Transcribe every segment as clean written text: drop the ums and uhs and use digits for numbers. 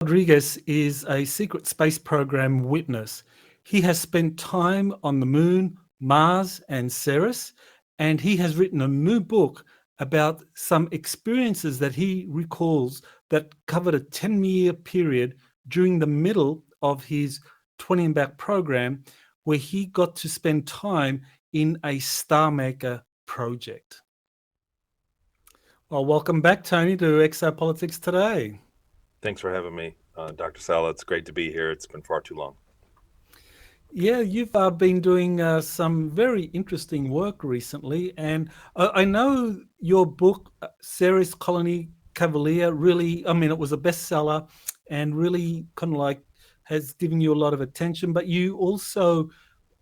Rodrigues is a secret space program witness. He has spent time on the moon, Mars, and Ceres, and he has written a new book about some experiences that he recalls that covered a 10-year period during the middle of his 20 and back program, where he got to spend time in a star maker project. Well, welcome back, Tony, to Exopolitics Today. Thanks for having me, Dr. Salla. It's great to be here. It's been far too long. Yeah, you've been doing some very interesting work recently, and I know your book, Ceres Colony Cavalier, really, I mean, it was a bestseller and really kind of like has given you a lot of attention, but you also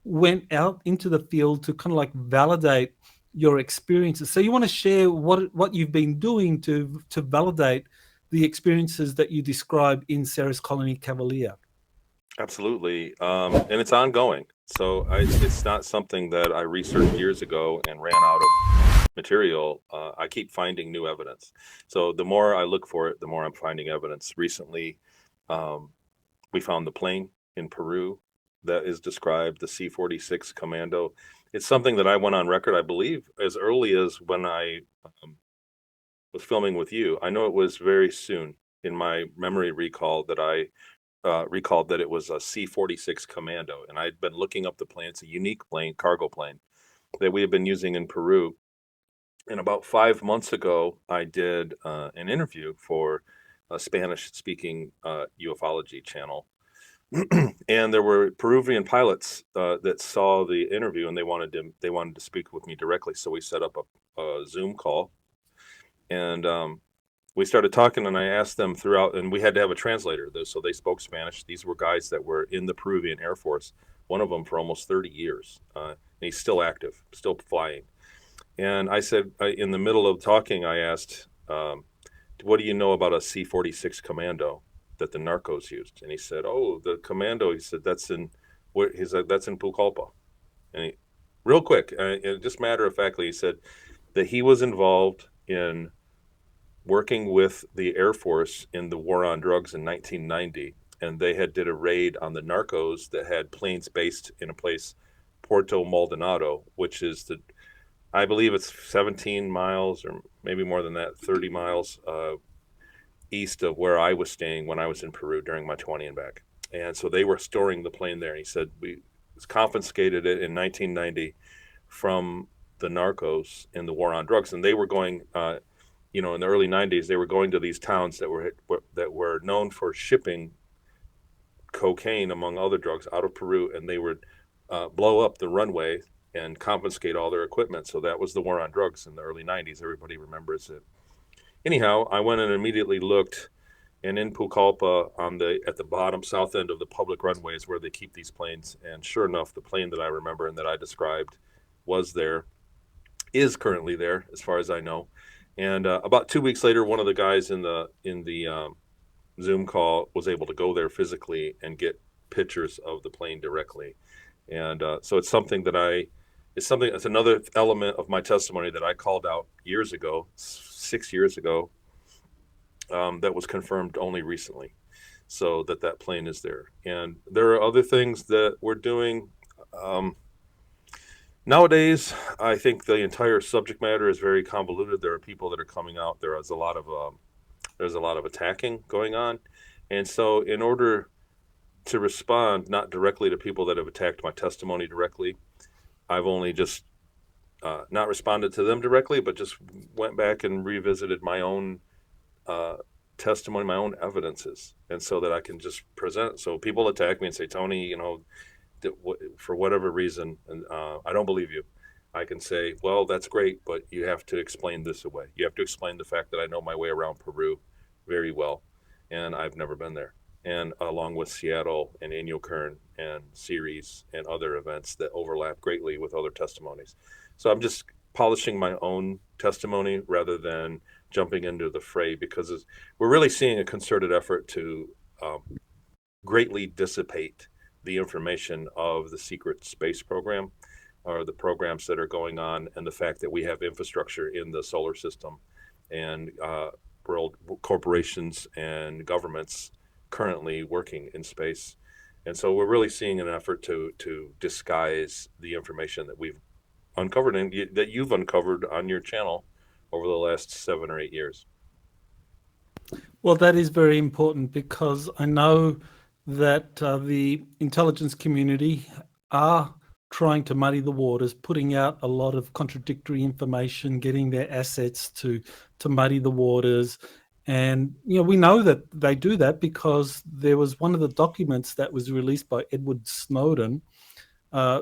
went out into the field to kind of like validate your experiences. So you want to share what you've been doing to validate the experiences that you describe in Ceres Colony Cavalier. Absolutely. And it's ongoing. So it's not something that I researched years ago and ran out of material. I keep finding new evidence. So the more I look for it, the more I'm finding evidence. Recently, we found the plane in Peru that is described, the C-46 Commando. It's something that I went on record, I believe, as early as when I was filming with you. I know it was very soon in my memory recall that I recalled that it was a C-46 Commando, and I'd been looking up the plane. It's a unique plane, cargo plane, that we have been using in Peru. And about 5 months ago, I did an interview for a Spanish-speaking ufology channel, and there were Peruvian pilots that saw the interview, and they wanted to speak with me directly. So we set up a Zoom call, and we started talking, and I asked them throughout, and we had to have a translator, so they spoke Spanish. These were guys that were in the Peruvian Air Force, one of them for almost 30 years, and he's still active, still flying. And I said, in the middle of talking, I asked, what do you know about a C-46 Commando that the narcos used? And he said, oh, the Commando, he said, that's in Pucallpa. And real quick, just matter of factly, he said that he was involved in working with the Air Force in the war on drugs in 1990, and they did a raid on the narcos that had planes based in a place, Puerto Maldonado, which is I believe it's 17 miles or maybe more than that, 30 miles east of where I was staying when I was in Peru during my 20 and back. And so they were storing the plane there. And he said we confiscated it in 1990 from the narcos in the war on drugs, and they were going. In the early 90s, they were going to these towns that were known for shipping cocaine, among other drugs, out of Peru, and they would blow up the runway and confiscate all their equipment. So that was the war on drugs in the early 90s. Everybody remembers it. Anyhow, I went and immediately looked, and in Pucallpa, at the bottom south end of the public runways where they keep these planes, and sure enough, the plane that I remember and that I described is currently there, as far as I know. And about 2 weeks later, one of the guys in the Zoom call was able to go there physically and get pictures of the plane directly. And so it's another element of my testimony that I called out years ago, 6 years ago, that was confirmed only recently. So that plane is there. And there are other things that we're doing. Nowadays, I think the entire subject matter is very convoluted. There are people that are coming out. There's a lot of attacking going on, and so in order to respond not directly to people that have attacked my testimony directly, I've only just not responded to them directly, but just went back and revisited my own testimony, my own evidences, and so that I can just present. So people attack me and say, Tony, for whatever reason, and I don't believe you. I can say, well, that's great, but you have to explain this away. You have to explain the fact that I know my way around Peru very well, and I've never been there. And along with Seattle and Inyokern and Ceres and other events that overlap greatly with other testimonies. So I'm just polishing my own testimony rather than jumping into the fray, because we're really seeing a concerted effort to greatly dissipate the information of the secret space program, or the programs that are going on, and the fact that we have infrastructure in the solar system, and world corporations and governments currently working in space. And so we're really seeing an effort to disguise the information that we've uncovered and that you've uncovered on your channel over the last 7 or 8 years. Well, that is very important because I know that the intelligence community are trying to muddy the waters, putting out a lot of contradictory information, getting their assets to muddy the waters. And we know that they do that because there was one of the documents that was released by Edward Snowden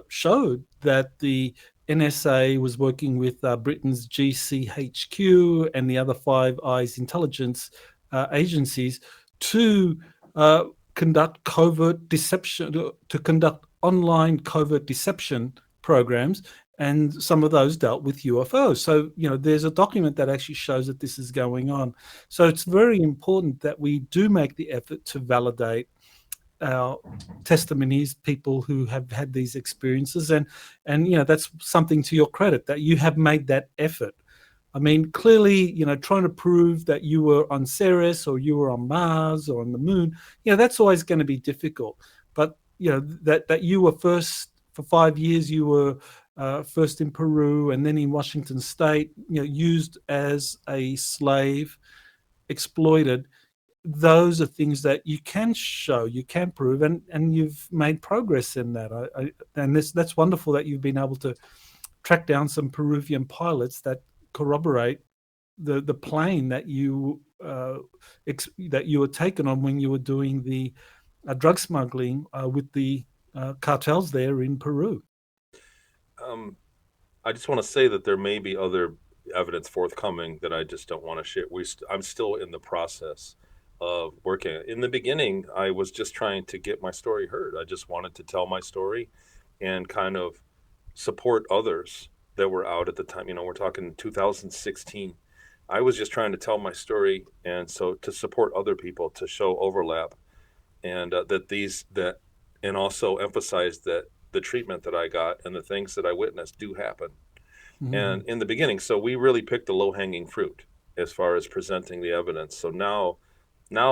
showed that the NSA was working with Britain's GCHQ and the other Five Eyes intelligence agencies to conduct covert deception, to conduct online covert deception programs, and some of those dealt with UFOs. So, there's a document that actually shows that this is going on. So it's very important that we do make the effort to validate our testimonies, people who have had these experiences, and that's something to your credit that you have made that effort. I mean, clearly, trying to prove that you were on Ceres or you were on Mars or on the moon, that's always going to be difficult. But that you were first for 5 years, you were first in Peru and then in Washington State, used as a slave, exploited. Those are things that you can show, you can prove, and you've made progress in that. And that's wonderful that you've been able to track down some Peruvian pilots that corroborate the plane that you were taken on when you were doing the drug smuggling with the cartels there in Peru. Um, I just want to say that there may be other evidence forthcoming that I just don't want to share. I'm still in the process of working. In the beginning, I was just trying to get my story heard. I just wanted to tell my story and kind of support others that were out at the time. We're talking 2016. I was just trying to tell my story, and so to support other people, to show overlap, and and also emphasize that the treatment that I got and the things that I witnessed do happen. And in the beginning, so we really picked the low-hanging fruit as far as presenting the evidence. So now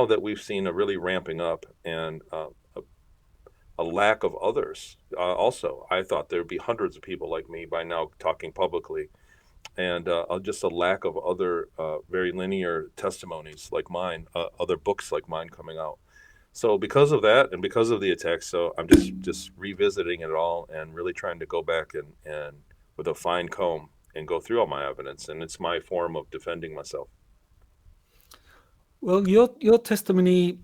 that we've seen a really ramping up and a lack of others, also, I thought there'd be hundreds of people like me by now talking publicly, and just a lack of other very linear testimonies like mine, other books like mine coming out. So because of that and because of the attacks, so I'm just revisiting it all and really trying to go back and with a fine comb and go through all my evidence, and it's my form of defending myself. Well, your testimony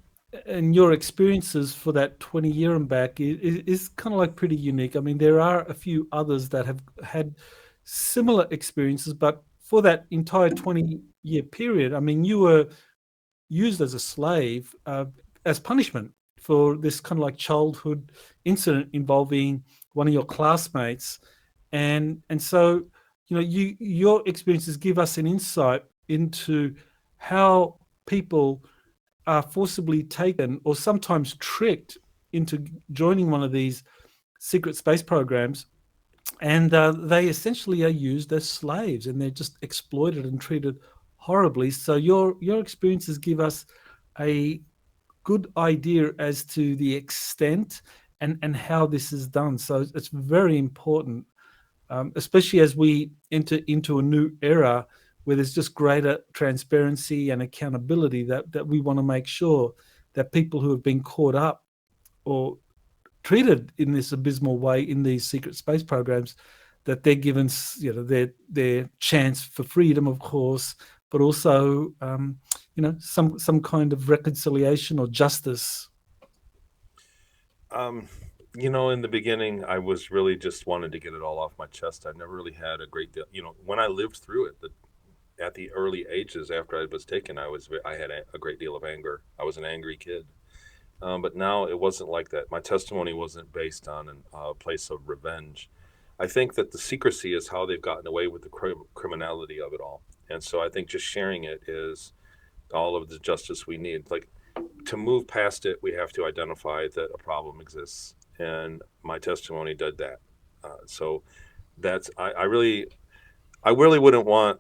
and your experiences for that 20-year and back is kind of like pretty unique. I mean, there are a few others that have had similar experiences, but for that entire 20-year period, I mean, you were used as a slave as punishment for this kind of like childhood incident involving one of your classmates, and so your experiences give us an insight into how people are forcibly taken or sometimes tricked into joining one of these secret space programs, and they essentially are used as slaves, and they're just exploited and treated horribly. So your experiences give us a good idea as to the extent and how this is done. So it's very important, especially as we enter into a new era where there's just greater transparency and accountability, that we want to make sure that people who have been caught up or treated in this abysmal way in these secret space programs, that they're given their chance for freedom, of course, but also some kind of reconciliation or justice. In the beginning, I was really just wanted to get it all off my chest. I never really had a great deal. When I lived through it, at the early ages after I was taken, I had a great deal of anger. I was an angry kid. But now it wasn't like that. My testimony wasn't based on a place of revenge. I think that the secrecy is how they've gotten away with the criminality of it all. And so I think just sharing it is all of the justice we need. Like, to move past it, we have to identify that a problem exists. And my testimony did that. So that's, I really wouldn't want,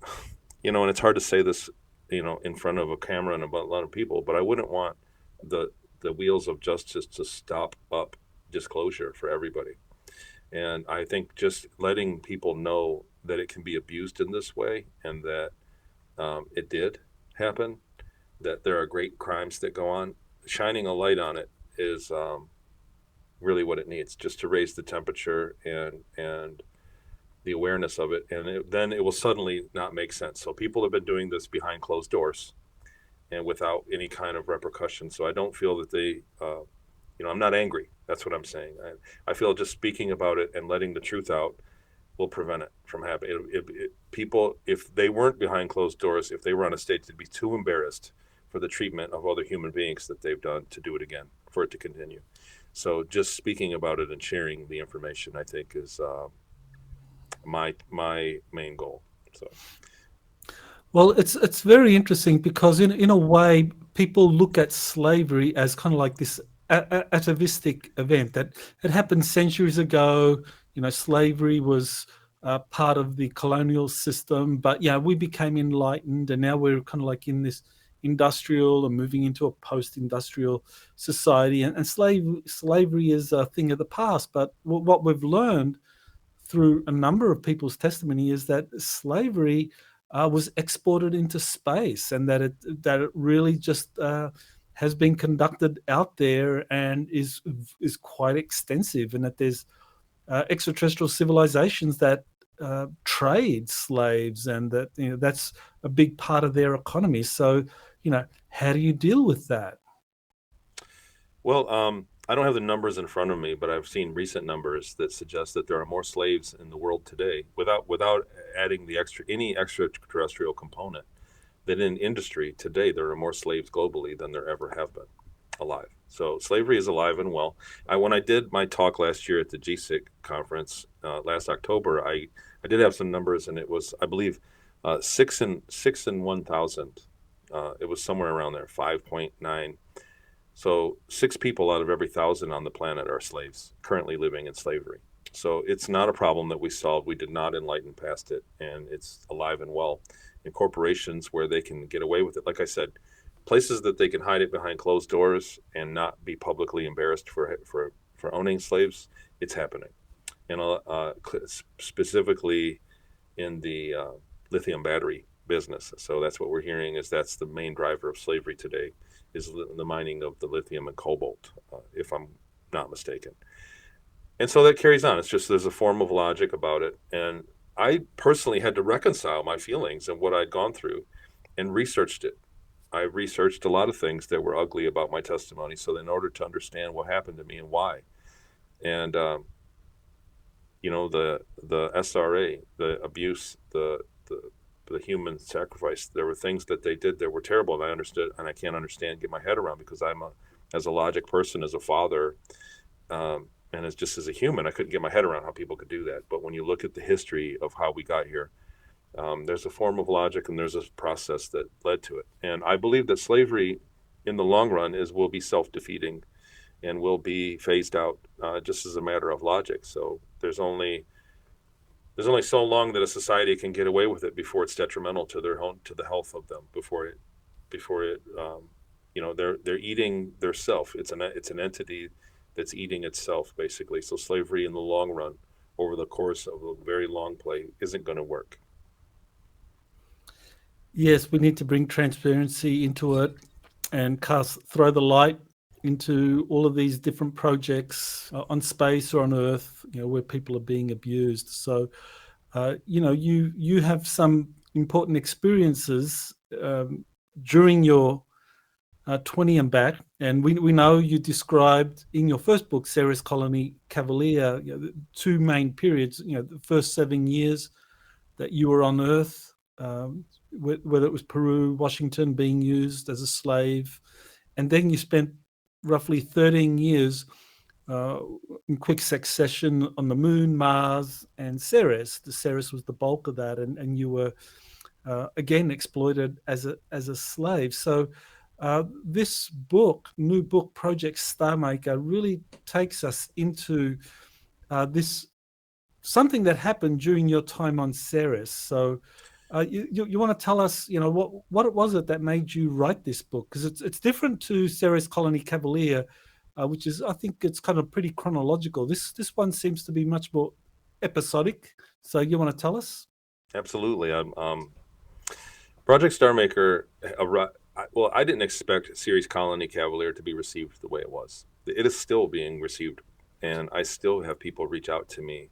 and it's hard to say this, in front of a camera and about a lot of people, but I wouldn't want the the wheels of justice to stop up disclosure for everybody. And I think just letting people know that it can be abused in this way, and that it did happen, that there are great crimes that go on, shining a light on it is really what it needs, just to raise the temperature and the awareness of it, and then it will suddenly not make sense. So people have been doing this behind closed doors and without any kind of repercussion. So I don't feel that they, I'm not angry. That's what I'm saying. I feel just speaking about it and letting the truth out will prevent it from happening. People, if they weren't behind closed doors, if they were on a stage, they'd be too embarrassed for the treatment of other human beings that they've done to do it again, for it to continue. So just speaking about it and sharing the information, I think, is my main goal. So, Well, it's very interesting because in a way, people look at slavery as kind of like this atavistic event that had happened centuries ago. Slavery was part of the colonial system, but yeah, we became enlightened, and now we're kind of like in this industrial and moving into a post-industrial society, and slavery is a thing of the past. But what we've learned through a number of people's testimony is that slavery was exported into space, and that it really just has been conducted out there and is quite extensive, and that there's extraterrestrial civilizations that trade slaves, and that that's a big part of their economy. So, how do you deal with that? well, I don't have the numbers in front of me, but I've seen recent numbers that suggest that there are more slaves in the world today, without adding any extraterrestrial component, than in industry today. There are more slaves globally than there ever have been alive. So slavery is alive and well. When I did my talk last year at the GSIC conference last October, I did have some numbers, and it was, I believe, 6 in 1,000. It was somewhere around there, 5.9. So 6 people out of every 1,000 on the planet are slaves, currently living in slavery. So it's not a problem that we solved. We did not enlighten past it, and it's alive and well in corporations where they can get away with it. Like I said, places that they can hide it behind closed doors and not be publicly embarrassed for owning slaves. It's happening, and specifically in the lithium battery business. So that's what we're hearing, is that's the main driver of slavery today, is the mining of the lithium and cobalt, if I'm not mistaken. And so that carries on. It's just, there's a form of logic about it. And I personally had to reconcile my feelings and what I'd gone through, and researched it. I researched a lot of things that were ugly about my testimony, so in order to understand what happened to me and why. And the SRA, the abuse, the human sacrifice, there were things that they did that were terrible, and I understood, and I can't get my head around, because as a logic person, as a father, and as a human, I couldn't get my head around how people could do that. But when you look at the history of how we got here, there's a form of logic, and there's a process that led to it. And I believe that slavery, in the long run, will be self-defeating and will be phased out, just as a matter of logic. So there's only so long that a society can get away with it before it's detrimental to the health of them. Before it, they're eating their self. It's an entity that's eating itself, basically. So slavery, in the long run, over the course of a very long play, isn't going to work. Yes, we need to bring transparency into it and throw the light into all of these different projects on space or on Earth, where people are being abused. So, you have some important experiences during your 20 and back, and we know you described in your first book, Sarah's Colony Cavalier, the two main periods. The first 7 years that you were on Earth, whether it was Peru, Washington, being used as a slave, and then you spent roughly 13 years in quick succession on the Moon, Mars, and Ceres. The Ceres was the bulk of that, and you were again exploited as a slave. So this new book, Project Starmaker, really takes us into this something that happened during your time on Ceres. So You want to tell us, what it was it that made you write this book? Because it's different to Ceres Colony Cavalier, which is, I think it's kind of pretty chronological. This one seems to be much more episodic. So you want to tell us? Absolutely. Project Star Maker, well, I didn't expect Series Colony Cavalier to be received the way it was. It is still being received, and I still have people reach out to me.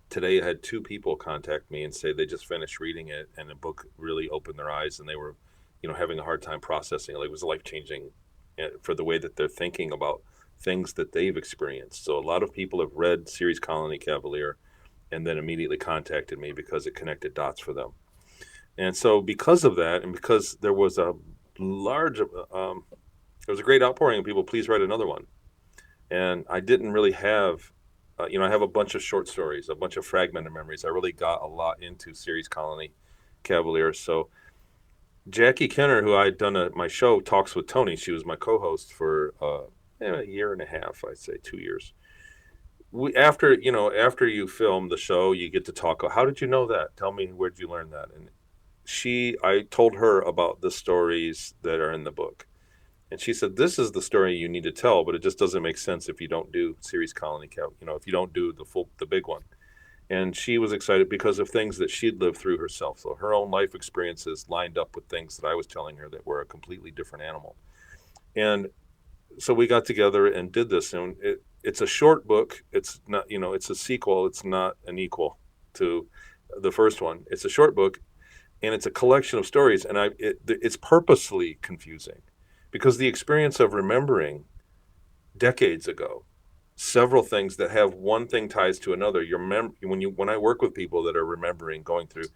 Today, I had 2 people contact me and say they just finished reading it, and the book really opened their eyes, and they were, having a hard time processing it. Like, it was life changing for the way that they're thinking about things that they've experienced. So a lot of people have read Series Colony Cavalier and then immediately contacted me because it connected dots for them. And so because of that, and because there was a great outpouring of people, please write another one. And I didn't really have, I have a bunch of short stories, a bunch of fragmented memories. I really got a lot into Series Colony Cavalier. So Jackie Kenner, who I had done my show, Talks with Tony, she was my co-host for a year and a half, I'd say 2 years. After you film the show, you get to talk. How did you know that? Tell me, where did you learn that? And I told her about the stories that are in the book. And she said, this is the story you need to tell, but it just doesn't make sense if you don't do Series Colony, if you don't do the big one. And she was excited because of things that she'd lived through herself. So her own life experiences lined up with things that I was telling her that were a completely different animal. And so we got together and did this. And it's a short book. It's not, it's a sequel. It's not an equal to the first one. It's a short book, and it's a collection of stories. And it's purposely confusing because the experience of remembering decades ago, several things that have one thing ties to another. When I work with people that are remembering, going through,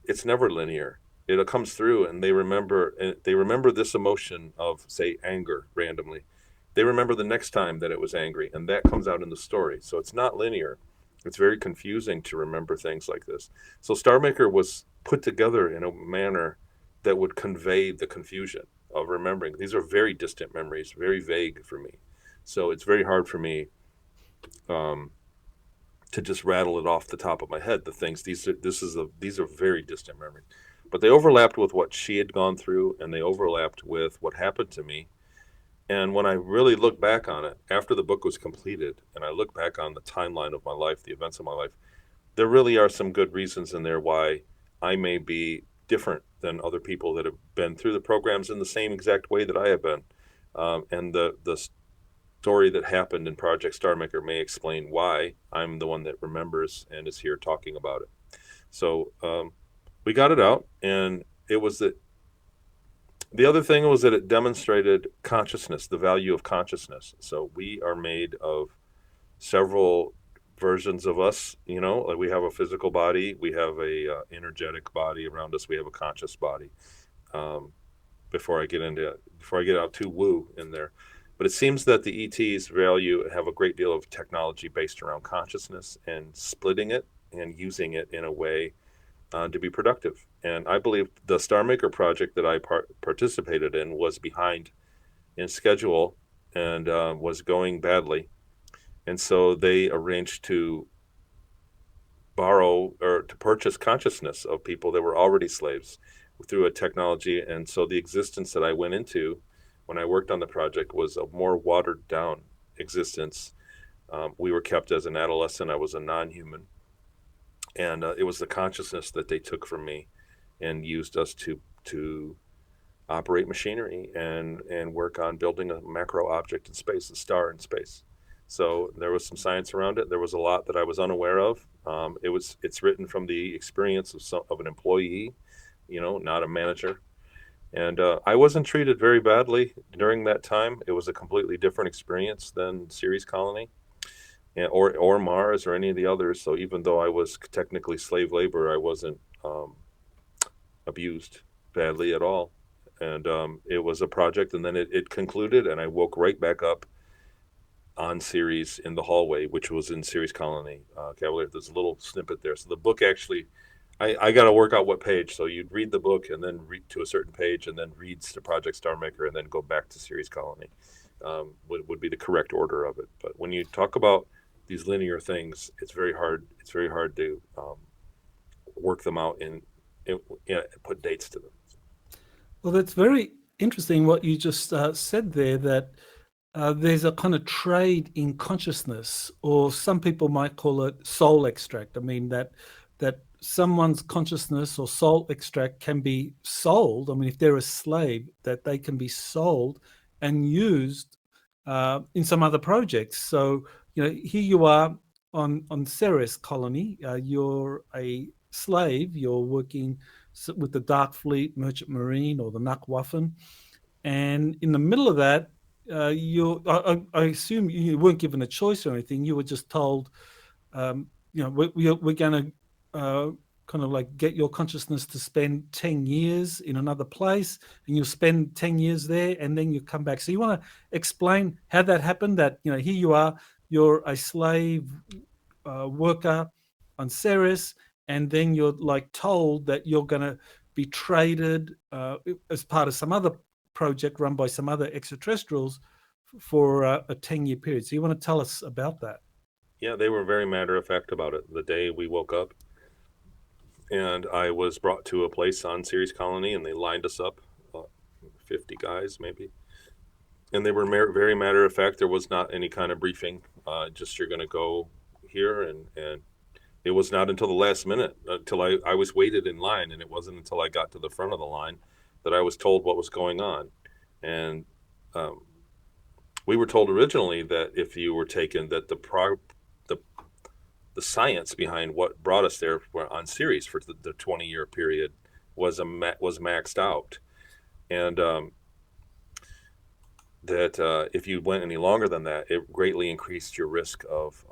it's never linear. It comes through, and they remember this emotion of, say, anger randomly. They remember the next time that it was angry, and that comes out in the story. So it's not linear. It's very confusing to remember things like this. So Star Maker was put together in a manner that would convey the confusion of remembering. These are very distant memories, very vague for me. So it's very hard for me to just rattle it off the top of my head. The things these are very distant memories, but they overlapped with what she had gone through, and they overlapped with what happened to me. And when I really look back on it after the book was completed, and I look back on the timeline of my life, the events of my life, there really are some good reasons in there why I may be different than other people that have been through the programs in the same exact way that I have been. And the story that happened in Project Star Maker may explain why I'm the one that remembers and is here talking about it. So we got it out, and it was that. The other thing was that it demonstrated consciousness, the value of consciousness. So we are made of several versions of us, like we have a physical body, we have a energetic body around us, we have a conscious body. Before I get out too woo in there, but it seems that the ETs have a great deal of technology based around consciousness and splitting it and using it in a way to be productive. And I believe the Star Maker project that I participated in was behind in schedule and was going badly. And so they arranged to borrow or to purchase consciousness of people that were already slaves through a technology. And so the existence that I went into when I worked on the project was a more watered down existence. We were kept as an adolescent. I was a non-human. And it was the consciousness that they took from me and used us to operate machinery and work on building a macro object in space, a star in space. So there was some science around it. There was a lot that I was unaware of. It's written from the experience of an employee, not a manager. And I wasn't treated very badly during that time. It was a completely different experience than Series Colony. Or Mars or any of the others. So even though I was technically slave labor, I wasn't abused badly at all. And it was a project, and then it concluded, and I woke right back up on Series in the hallway, which was in Series Colony Cavalier. There's a little snippet there. So the book actually, I got to work out what page. So you'd read the book and then read to a certain page and then reads to Project Star Maker and then go back to Series Colony would be the correct order of it. But when you talk about these linear things, it's very hard to work them out in put dates to them. Well, that's very interesting what you just said there, that there's a kind of trade in consciousness, or some people might call it soul extract. I mean, that someone's consciousness or soul extract can be sold. I mean, if they're a slave, that they can be sold and used in some other projects. So, here you are on Ceres colony. You're a slave. You're working with the Dark Fleet, Merchant Marine, or the Nuckwaffen, and in the middle of that, I assume you weren't given a choice or anything. You were just told, we're going to kind of like get your consciousness to spend 10 years in another place, and you'll spend 10 years there, and then you come back. So you want to explain how that happened, that, here you are, you're a slave worker on Ceres, and then you're like told that you're going to be traded as part of some other project run by some other extraterrestrials for a 10-year period. So you want to tell us about that? Yeah, they were very matter of fact about it. The day we woke up, and I was brought to a place on Ceres Colony, and they lined us up, 50 guys maybe, and they were very matter of fact. There was not any kind of briefing. Just, you're going to go here, and it was not until the last minute, until I was waited in line, and it wasn't until I got to the front of the line that I was told what was going on. And we were told originally that if you were taken, that the science behind what brought us there on Ceres for the 20-year period was maxed out, and that if you went any longer than that, it greatly increased your risk of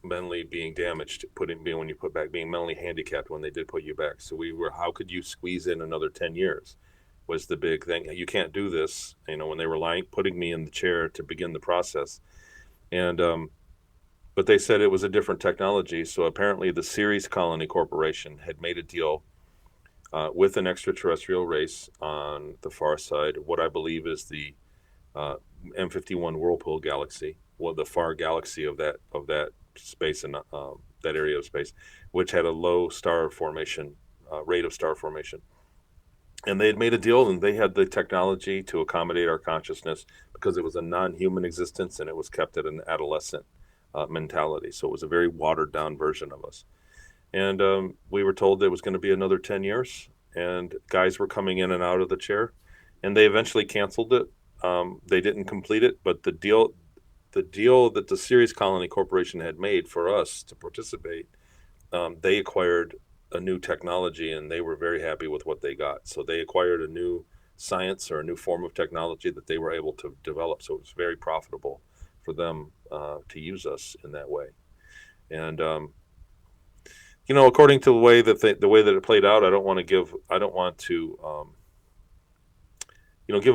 mentally being damaged, when you put back, being mentally handicapped when they did put you back. So how could you squeeze in another 10 years was the big thing. You can't do this, when they were putting me in the chair to begin the process. And but they said it was a different technology. So apparently the Ceres Colony Corporation had made a deal with an extraterrestrial race on the far side, what I believe is the M51 Whirlpool galaxy, the far galaxy of that space, and that area of space, which had a low star formation rate of star formation. And they had made a deal, and they had the technology to accommodate our consciousness, because it was a non-human existence, and it was kept at an adolescent mentality. So it was a very watered down version of us. And we were told there was going to be another 10 years, and guys were coming in and out of the chair, and they eventually canceled it. They didn't complete it, but the deal that the Ceres Colony Corporation had made for us to participate, they acquired a new technology, and they were very happy with what they got. So they acquired a new science, or a new form of technology that they were able to develop. So it was very profitable for them to use us in that way. And according to the way that it played out, I don't want to give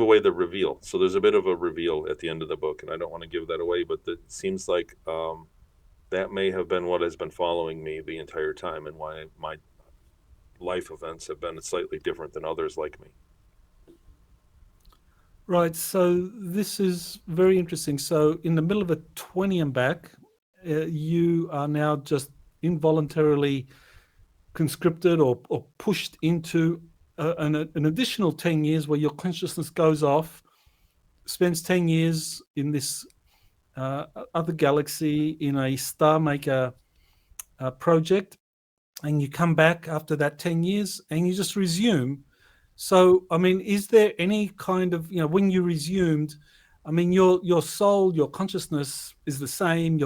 away the reveal. So there's a bit of a reveal at the end of the book, and I don't want to give that away, but it seems like that may have been what has been following me the entire time, and why my life events have been slightly different than others like me. Right. So this is very interesting. So in the middle of a 20 and back, you are now just involuntarily conscripted or pushed into an additional 10 years, where your consciousness goes off, spends 10 years in this other galaxy in a star maker project, and you come back after that 10 years and you just resume. So, I mean, is there any kind of, when you resumed, I mean, your soul, your consciousness is the same.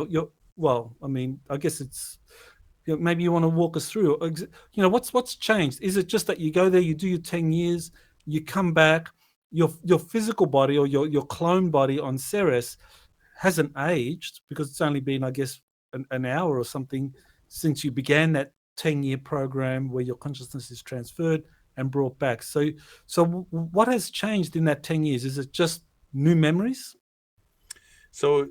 Well, I mean, I guess it's, maybe you want to walk us through, what's changed? Is it just that you go there, you do your 10 years, you come back, your physical body, or your clone body on Ceres hasn't aged, because it's only been, I guess, an hour or something since you began that 10-year program where your consciousness is transferred and brought back. So what has changed in that 10 years? Is it just new memories? So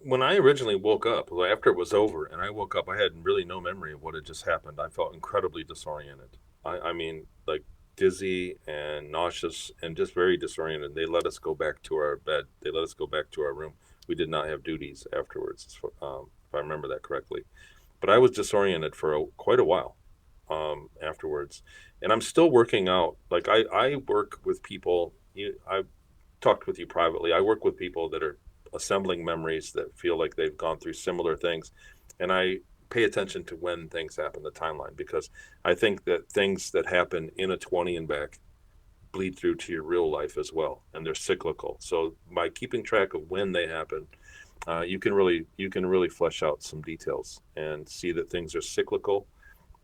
when I originally woke up, after it was over and I woke up, I had really no memory of what had just happened. I felt incredibly disoriented. I mean, like dizzy and nauseous and just very disoriented. They let us go back to our bed. They let us go back to our room. We did not have duties afterwards, if I remember that correctly. But I was disoriented for quite a while. afterwards. And I'm still working out. Like I work with people. I talked with you privately. I work with people that are assembling memories that feel like they've gone through similar things, and I pay attention to when things happen, the timeline, because I think that things that happen in a 20 and back bleed through to your real life as well, and they're cyclical. So by keeping track of when they happen, you can really flesh out some details and see that things are cyclical,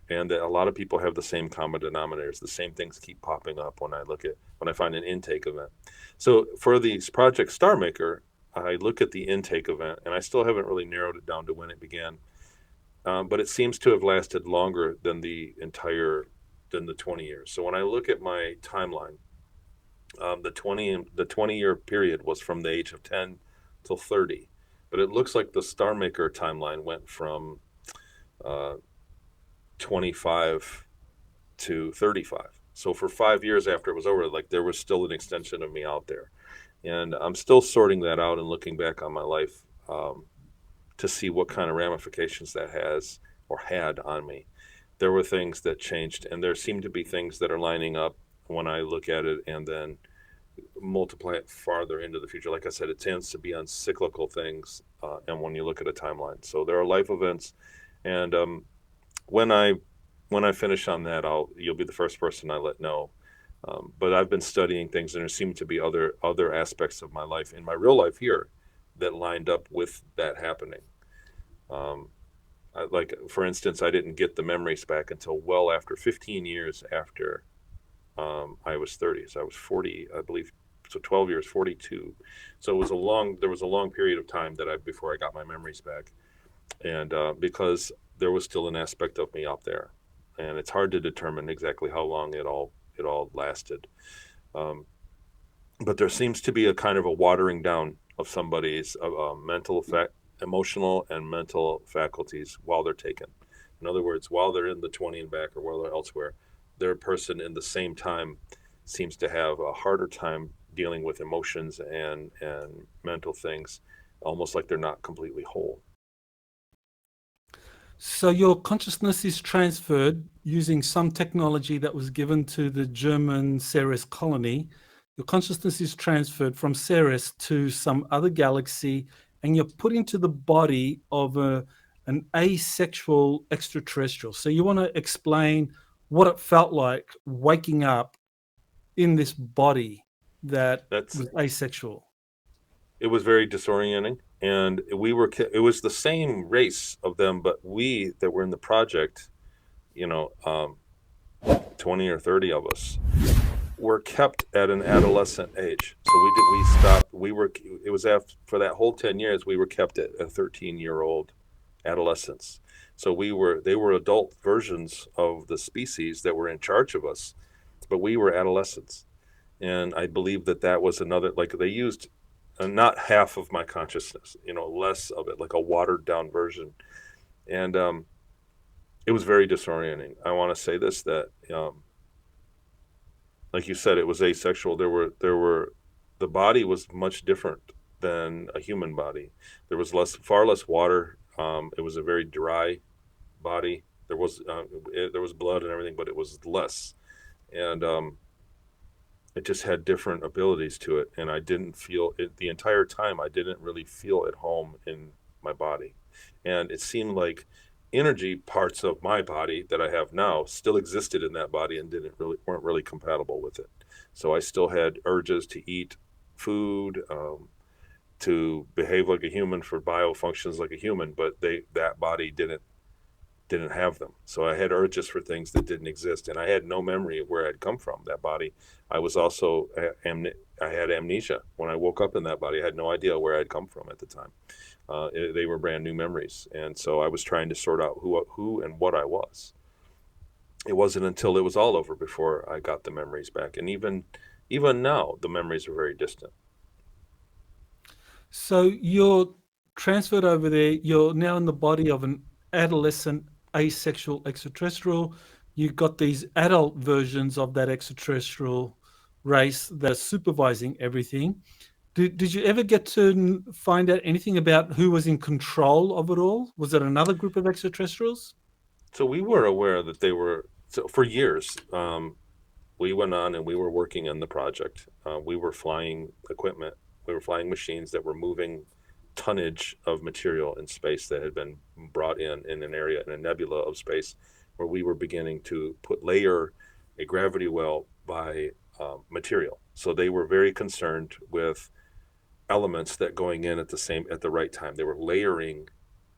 and that a lot of people have the same common denominators. The same things keep popping up when I find an intake event. So for the project Star Maker, I look at the intake event, and I still haven't really narrowed it down to when it began, but it seems to have lasted longer than the 20 years. So when I look at my timeline, the 20-year period was from the age of 10 till 30, but it looks like the Star Maker timeline went from uh, 25 to 35. So for 5 years after it was over, like there was still an extension of me out there, and I'm still sorting that out and looking back on my life, to see what kind of ramifications that has or had on me. There were things that changed, and there seem to be things that are lining up when I look at it and then multiply it farther into the future. Like I said, it tends to be on cyclical things, and when you look at a timeline, so there are life events, and when I when I finish on that, you'll be the first person I let know. But I've been studying things, and there seem to be other aspects of my life in my real life here that lined up with that happening. Um, like for instance, I didn't get the memories back until well after 15 years after I was 30. So I was 40, I believe. So 12 years, 42. So there was a long period of time before I got my memories back, and because there was still an aspect of me out there, and it's hard to determine exactly how long it all lasted. Um, but there seems to be a kind of a watering down of somebody's emotional and mental faculties while they're taken. In other words, while they're in the 20 and back or while they're elsewhere, their person in the same time seems to have a harder time dealing with emotions and mental things, almost like they're not completely whole. So your consciousness is transferred using some technology that was given to the German Ceres colony. Your consciousness is transferred from Ceres to some other galaxy, and you're put into the body of an asexual extraterrestrial. So you want to explain what it felt like waking up in this body that That's was asexual. It was very disorienting, and it was the same race of them, but we that were in the project, you know, 20 or 30 of us were kept at an adolescent age. So we stopped. It was after, for that whole 10 years, we were kept at a 13-year-old adolescence. So they were adult versions of the species that were in charge of us, but we were adolescents. And I believe that was another, like they used not half of my consciousness, less of it, like a watered down version. And it was very disorienting. I want to say this, that like you said, it was asexual. The body was much different than a human body. There was far less water. It was a very dry body. There was blood and everything, but it was less, and it just had different abilities to it. And I didn't feel it the entire time. I didn't really feel at home in my body, and it seemed like energy parts of my body that I have now still existed in that body and weren't really compatible with it. So I still had urges to eat food, to behave like a human, for biofunctions like a human, but that body didn't have them. So I had urges for things that didn't exist, and I had no memory of where I'd come from. That body, I was also I had amnesia when I woke up in that body. I had no idea where I'd come from at the time. They were brand new memories, and so I was trying to sort out who and what I was. It wasn't until it was all over before I got the memories back, and even now the memories are very distant. So you're transferred over there. You're now in the body of an adolescent asexual extraterrestrial. You've got these adult versions of that extraterrestrial race that are supervising everything. Did you ever get to find out anything about who was in control of it all? Was it another group of extraterrestrials? So we were aware that they were So for years, we went on and we were working on the project. We were flying equipment. We were flying machines that were moving tonnage of material in space that had been brought in an area in a nebula of space, where we were beginning to put layer a gravity well by material. So they were very concerned with elements that going in at the right time. They were layering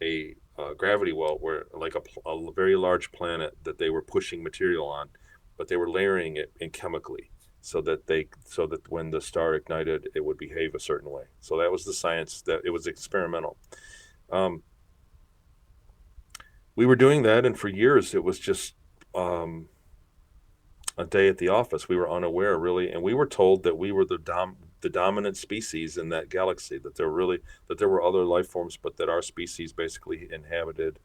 a gravity well where like a very large planet that they were pushing material on, but they were layering it in chemically so that when the star ignited, it would behave a certain way. So that was the science. That it was experimental. Um, we were doing that, and for years it was just um, a day at the office. We were unaware, really, and we were told that we were the dominant species in that galaxy. That there were other life forms, but that our species basically inhabited,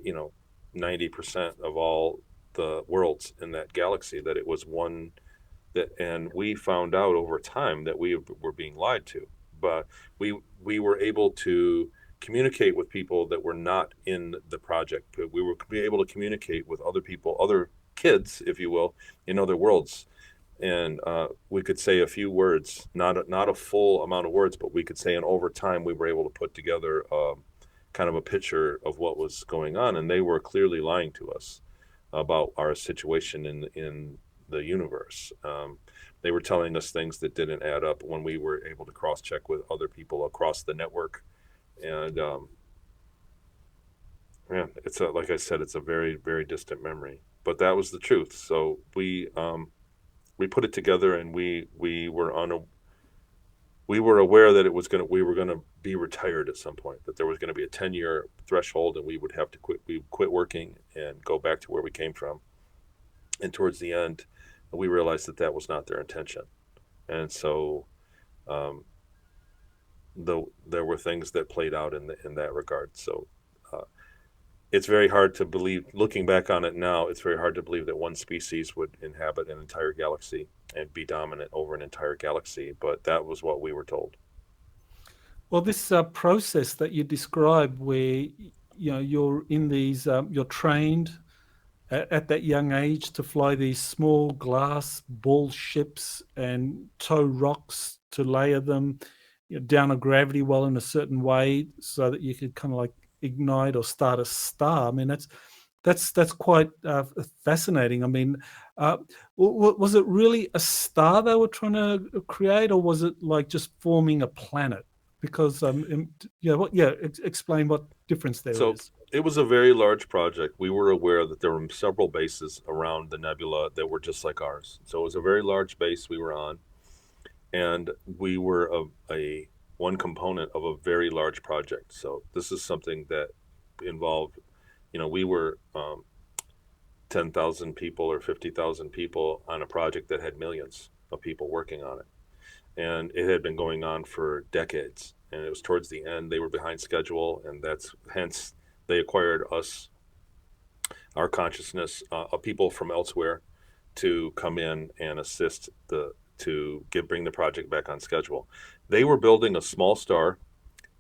you know, 90% of all the worlds in that galaxy. That it was one that, and we found out over time that we were being lied to. But we were able to communicate with people that were not in the project. We were able to communicate with other people, other kids, if you will, in other worlds, and we could say a few words, not a full amount of words, but we could say, and over time we were able to put together kind of a picture of what was going on, and they were clearly lying to us about our situation in the universe. They were telling us things that didn't add up when we were able to cross check with other people across the network, and yeah, like I said, it's a very very distant memory, but that was the truth. So we put it together, and we were aware that we were gonna be retired at some point. That there was going to be a 10-year threshold, and we would have to quit. We quit working and go back to where we came from. And towards the end, we realized that that was not their intention. And so, um, though there were things that played out in that regard. So uh, it's very hard to believe, looking back on it now, it's very hard to believe that one species would inhabit an entire galaxy and be dominant over an entire galaxy, but that was what we were told. Well, this process that you describe, where you're in these, you're trained at that young age to fly these small glass ball ships and tow rocks to layer them down a gravity well in a certain way so that you could kind of like ignite or start a star. I mean, that's quite fascinating. I mean, was it really a star they were trying to create, or was it like just forming a planet? Because explain what difference there So is. it was a very large project. We were aware that there were several bases around the nebula that were just like ours. So it was a very large base we were on, and we were a one component of a very large project. So this is something that involved, we were 10,000 people or 50,000 people on a project that had millions of people working on it. And it had been going on for decades. And it was towards the end, they were behind schedule, and that's hence they acquired us, our consciousness, of people from elsewhere to come in and assist bring the project back on schedule. They were building a small star,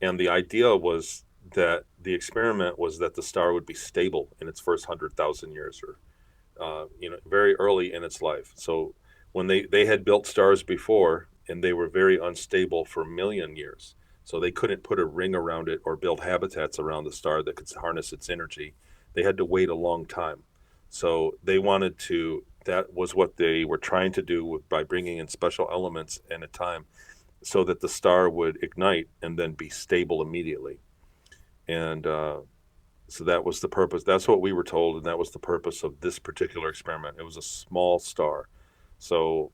and the idea was that the experiment was that the star would be stable in its first 100,000 years, or very early in its life. So when they had built stars before, and they were very unstable for a million years, so they couldn't put a ring around it or build habitats around the star that could harness its energy. They had to wait a long time. So they wanted to. That was what they were trying to do by bringing in special elements in a time, so that the star would ignite and then be stable immediately. And so that was the purpose. That's what we were told, and that was the purpose of this particular experiment. It was a small star, so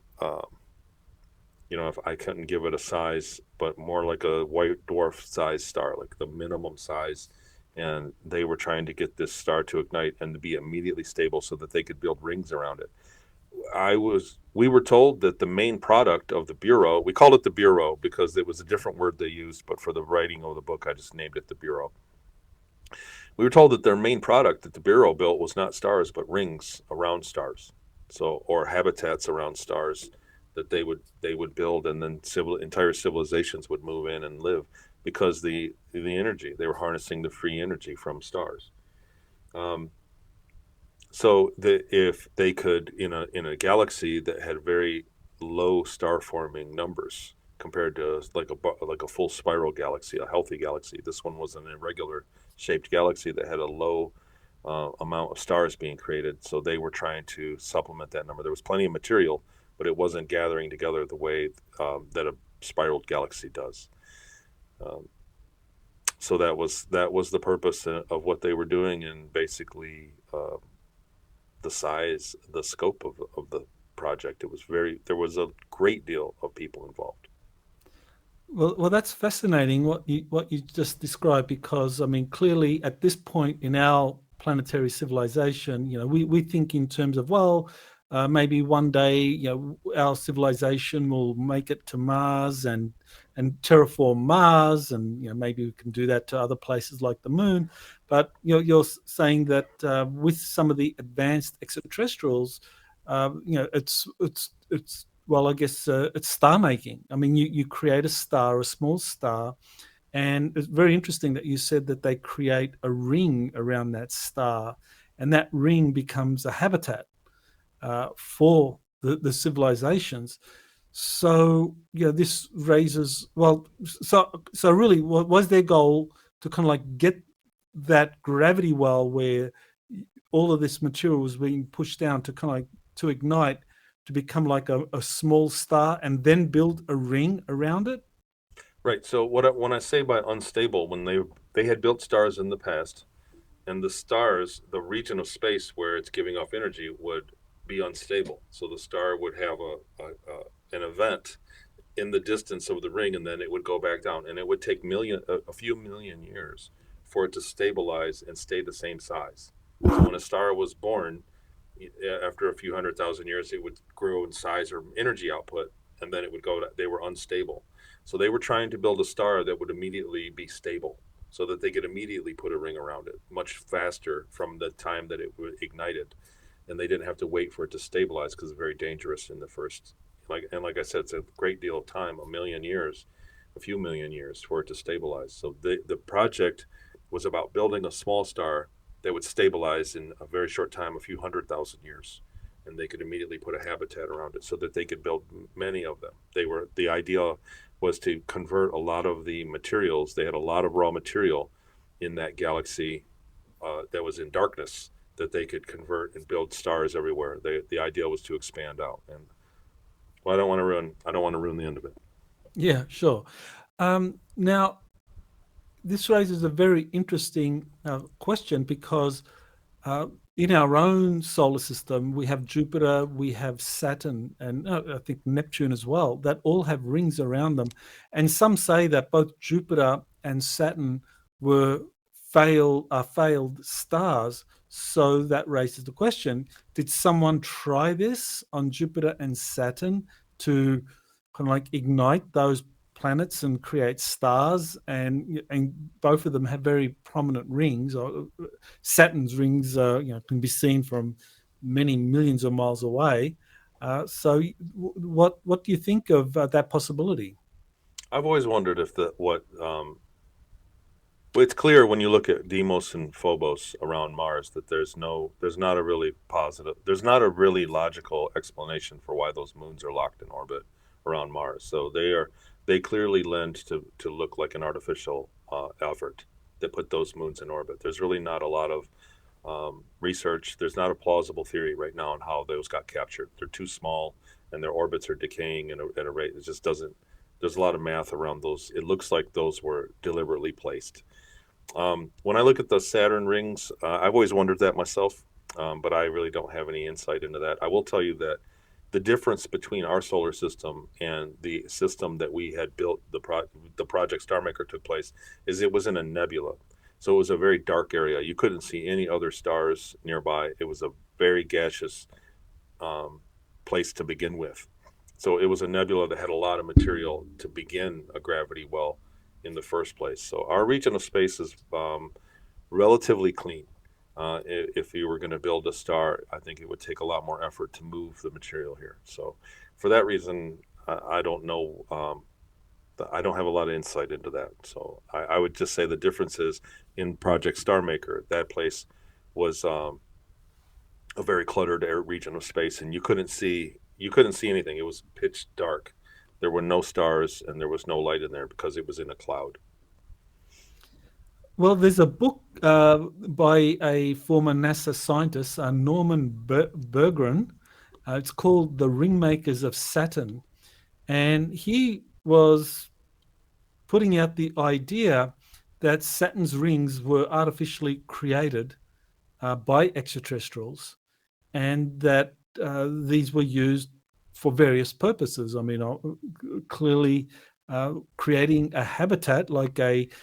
if I couldn't give it a size, but more like a white dwarf size star, like the minimum size. And they were trying to get this star to ignite and to be immediately stable so that they could build rings around it. We were told that the main product of the Bureau, we called it the Bureau because it was a different word they used, but for the writing of the book, I just named it the Bureau. We were told that their main product that the Bureau built was not stars, but rings around stars. So, or habitats around stars that they would build, and then entire civilizations would move in and live because the energy they were harnessing, the free energy from stars. Um, So if they could in a galaxy that had very low star forming numbers compared to like a full spiral galaxy, a healthy galaxy. This one was an irregular shaped galaxy that had a low amount of stars being created. So they were trying to supplement that number. There was plenty of material, but it wasn't gathering together the way that a spiraled galaxy does. Um, so that was the purpose of what they were doing, and basically the size, the scope of the project. There was a great deal of people involved. Well, that's fascinating what you just described, because I mean, clearly at this point in our planetary civilization, we think in terms of, well, maybe one day, our civilization will make it to Mars and terraform Mars, and maybe we can do that to other places like the moon. But you're saying that with some of the advanced extraterrestrials, it's well, I guess it's star making. I mean, you create a star, a small star, and it's very interesting that you said that they create a ring around that star, and that ring becomes a habitat for the civilizations. So this raises, well, so really, what was their goal to kind of like get that gravity well where all of this material was being pushed down to kind of like to ignite to become like a small star and then build a ring around it? Right. So when I say by unstable, when they had built stars in the past, and the stars, the region of space where it's giving off energy would be unstable. So the star would have an event in the distance of the ring, and then it would go back down, and it would take a few million years for it to stabilize and stay the same size. So when a star was born, after a few 100,000 years, it would grow in size or energy output, and then it would go. They were unstable, so they were trying to build a star that would immediately be stable, so that they could immediately put a ring around it much faster from the time that it ignited, and they didn't have to wait for it to stabilize because it's very dangerous in the first. Like I said, it's a great deal of time, a million years, a few million years for it to stabilize. So the project was about building a small star that would stabilize in a very short time, a few 100,000 years, and they could immediately put a habitat around it so that they could build many of them. The idea was to convert a lot of the materials. They had a lot of raw material in that galaxy that was in darkness that they could convert and build stars everywhere. The idea was to expand out, and well, I don't want to ruin the end of it. Yeah, sure. Now, this raises a very interesting question, because uh, in our own solar system, we have Jupiter, we have Saturn, and I think Neptune as well, that all have rings around them. And some say that both Jupiter and Saturn were failed stars. So that raises the question: did someone try this on Jupiter and Saturn to kind of like ignite those planets and create stars? And both of them have very prominent rings. Or Saturn's rings, can be seen from many millions of miles away. So, what do you think of that possibility? I've always wondered if the what well, it's clear when you look at Deimos and Phobos around Mars that there's not a really logical explanation for why those moons are locked in orbit around Mars. So they clearly lend to look like an artificial effort that put those moons in orbit. There's really not a lot of research. There's not a plausible theory right now on how those got captured. They're too small, and their orbits are decaying at a rate. It just doesn't. There's a lot of math around those. It looks like those were deliberately placed. When I look at the Saturn rings, I've always wondered that myself, but I really don't have any insight into that. I will tell you that the difference between our solar system and the system that we had built, the project Star Maker took place, is it was in a nebula. So it was a very dark area. You couldn't see any other stars nearby. It was a very gaseous um, place to begin with. So it was a nebula that had a lot of material to begin a gravity well in the first place. So our region of space is relatively clean. If you were going to build a star, I think it would take a lot more effort to move the material here. So for that reason, I don't know. I don't have a lot of insight into that. So I would just say the difference is in Project Star Maker, that place was a very cluttered air region of space, and you couldn't see anything. It was pitch dark. There were no stars and there was no light in there because it was in a cloud. Well, there's a book by a former NASA scientist, Norman Berggren. It's called The Ringmakers of Saturn. And he was putting out the idea that Saturn's rings were artificially created by extraterrestrials, and that these were used for various purposes. I mean, clearly creating a habitat like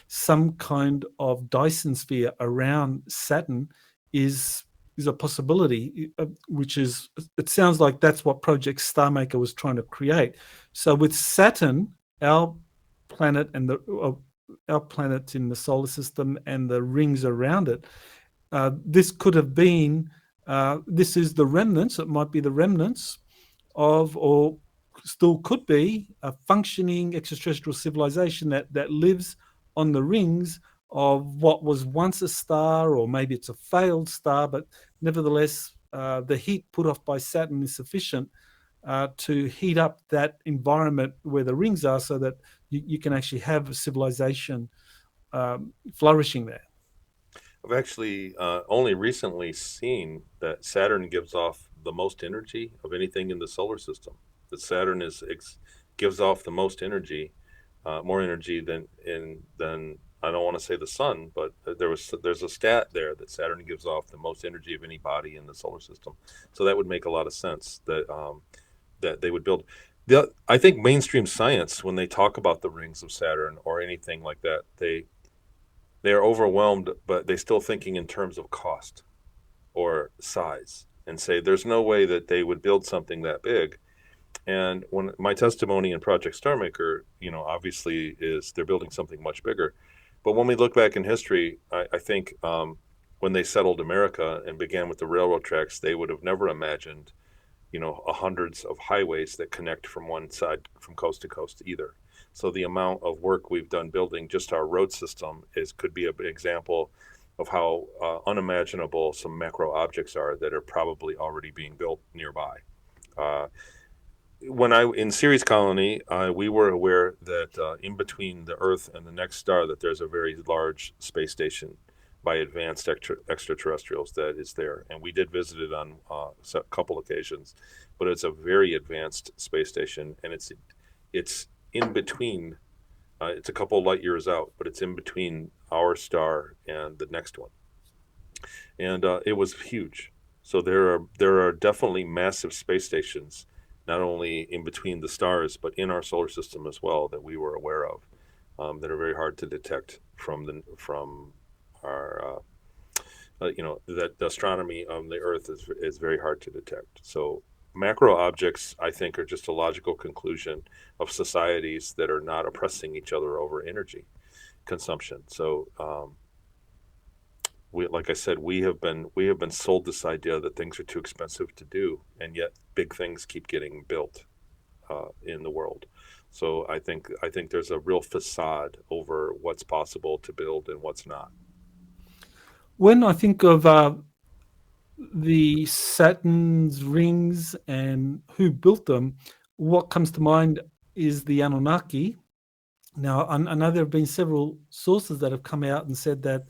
some kind of Dyson sphere around Saturn is a possibility, which is, it sounds like that's what Project Starmaker was trying to create. So with Saturn, our planet and our planets in the solar system and the rings around it, this could have been, this is the remnants, it might be the remnants of, or still could be, a functioning extraterrestrial civilization that lives on the rings of what was once a star, or maybe it's a failed star, but nevertheless, the heat put off by Saturn is sufficient to heat up that environment where the rings are, so that you can actually have a civilization flourishing there. I've actually only recently seen that Saturn gives off the most energy of anything in the solar system. That Saturn gives off the most energy, more energy than I don't want to say the sun, but there's a stat there that Saturn gives off the most energy of any body in the solar system. So that would make a lot of sense that they would build. I think mainstream science, when they talk about the rings of Saturn or anything like that, they are overwhelmed, but they still thinking in terms of cost or size, and say there's no way that they would build something that big. And when my testimony in Project Starmaker, obviously is they're building something much bigger. But when we look back in history, I think when they settled America and began with the railroad tracks, they would have never imagined, hundreds of highways that connect from one side, from coast to coast either. So the amount of work we've done building just our road system could be an example of how unimaginable some macro objects are that are probably already being built nearby. Uh, when I in Ceres Colony, we were aware that in between the Earth and the next star, that there's a very large space station by advanced extraterrestrials that is there, and we did visit it on a couple occasions. But it's a very advanced space station, and it's in between. It's a couple light years out, but it's in between our star and the next one, and it was huge. So there are definitely massive space stations, not only in between the stars, but in our solar system as well, that we were aware of, that are very hard to detect from our that the astronomy on the Earth is very hard to detect. So macro objects, I think, are just a logical conclusion of societies that are not oppressing each other over energy consumption. So like I said, we have been sold this idea that things are too expensive to do, and yet big things keep getting built in the world. So I think there's a real facade over what's possible to build and what's not. When I think of the Saturn's rings and who built them, what comes to mind is the Anunnaki. Now, I know there have been several sources that have come out and said that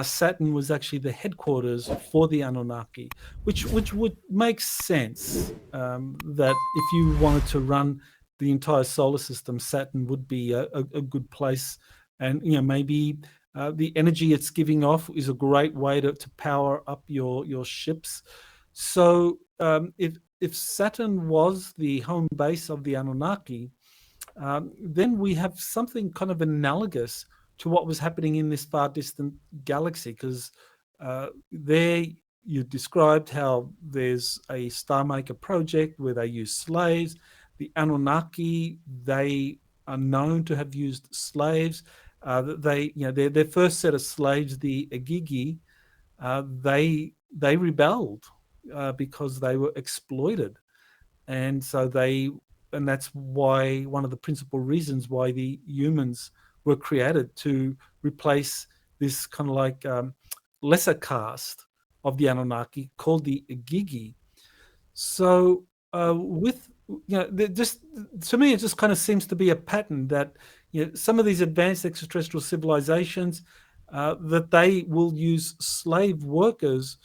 Saturn was actually the headquarters for the Anunnaki, which would make sense, that if you wanted to run the entire solar system, Saturn would be a good place. And maybe the energy it's giving off is a great way to power up your ships. So if Saturn was the home base of the Anunnaki, then we have something kind of analogous to what was happening in this far distant galaxy, because there you described how there's a Star Maker project where they use slaves. The Anunnaki, they are known to have used slaves. Their first set of slaves, the Agigi, they rebelled because they were exploited, and so and that's why one of the principal reasons why the humans were created, to replace this kind of like lesser caste of the Anunnaki called the Gigi. So with just to me, it just kind of seems to be a pattern that some of these advanced extraterrestrial civilizations that they will use slave workers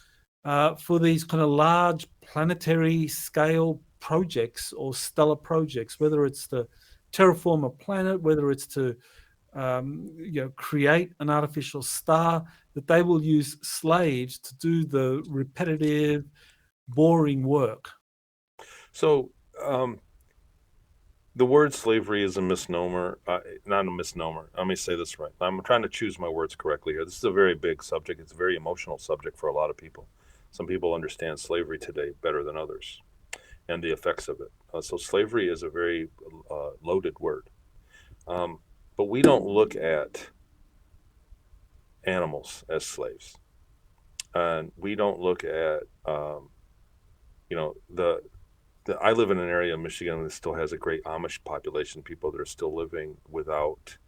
for these kind of large planetary scale projects or stellar projects, whether it's to terraform a planet, whether it's to create an artificial star, that they will use slaves to do the repetitive, boring work. So, the word slavery is a misnomer, not a misnomer. Let me say this right. I'm trying to choose my words correctly here. This is a very big subject. It's a very emotional subject for a lot of people. Some people understand slavery today better than others and the effects of it. So slavery is a very loaded word. But we don't look at animals as slaves. And we don't look at, the I live in an area of Michigan that still has a great Amish population, people that are still living without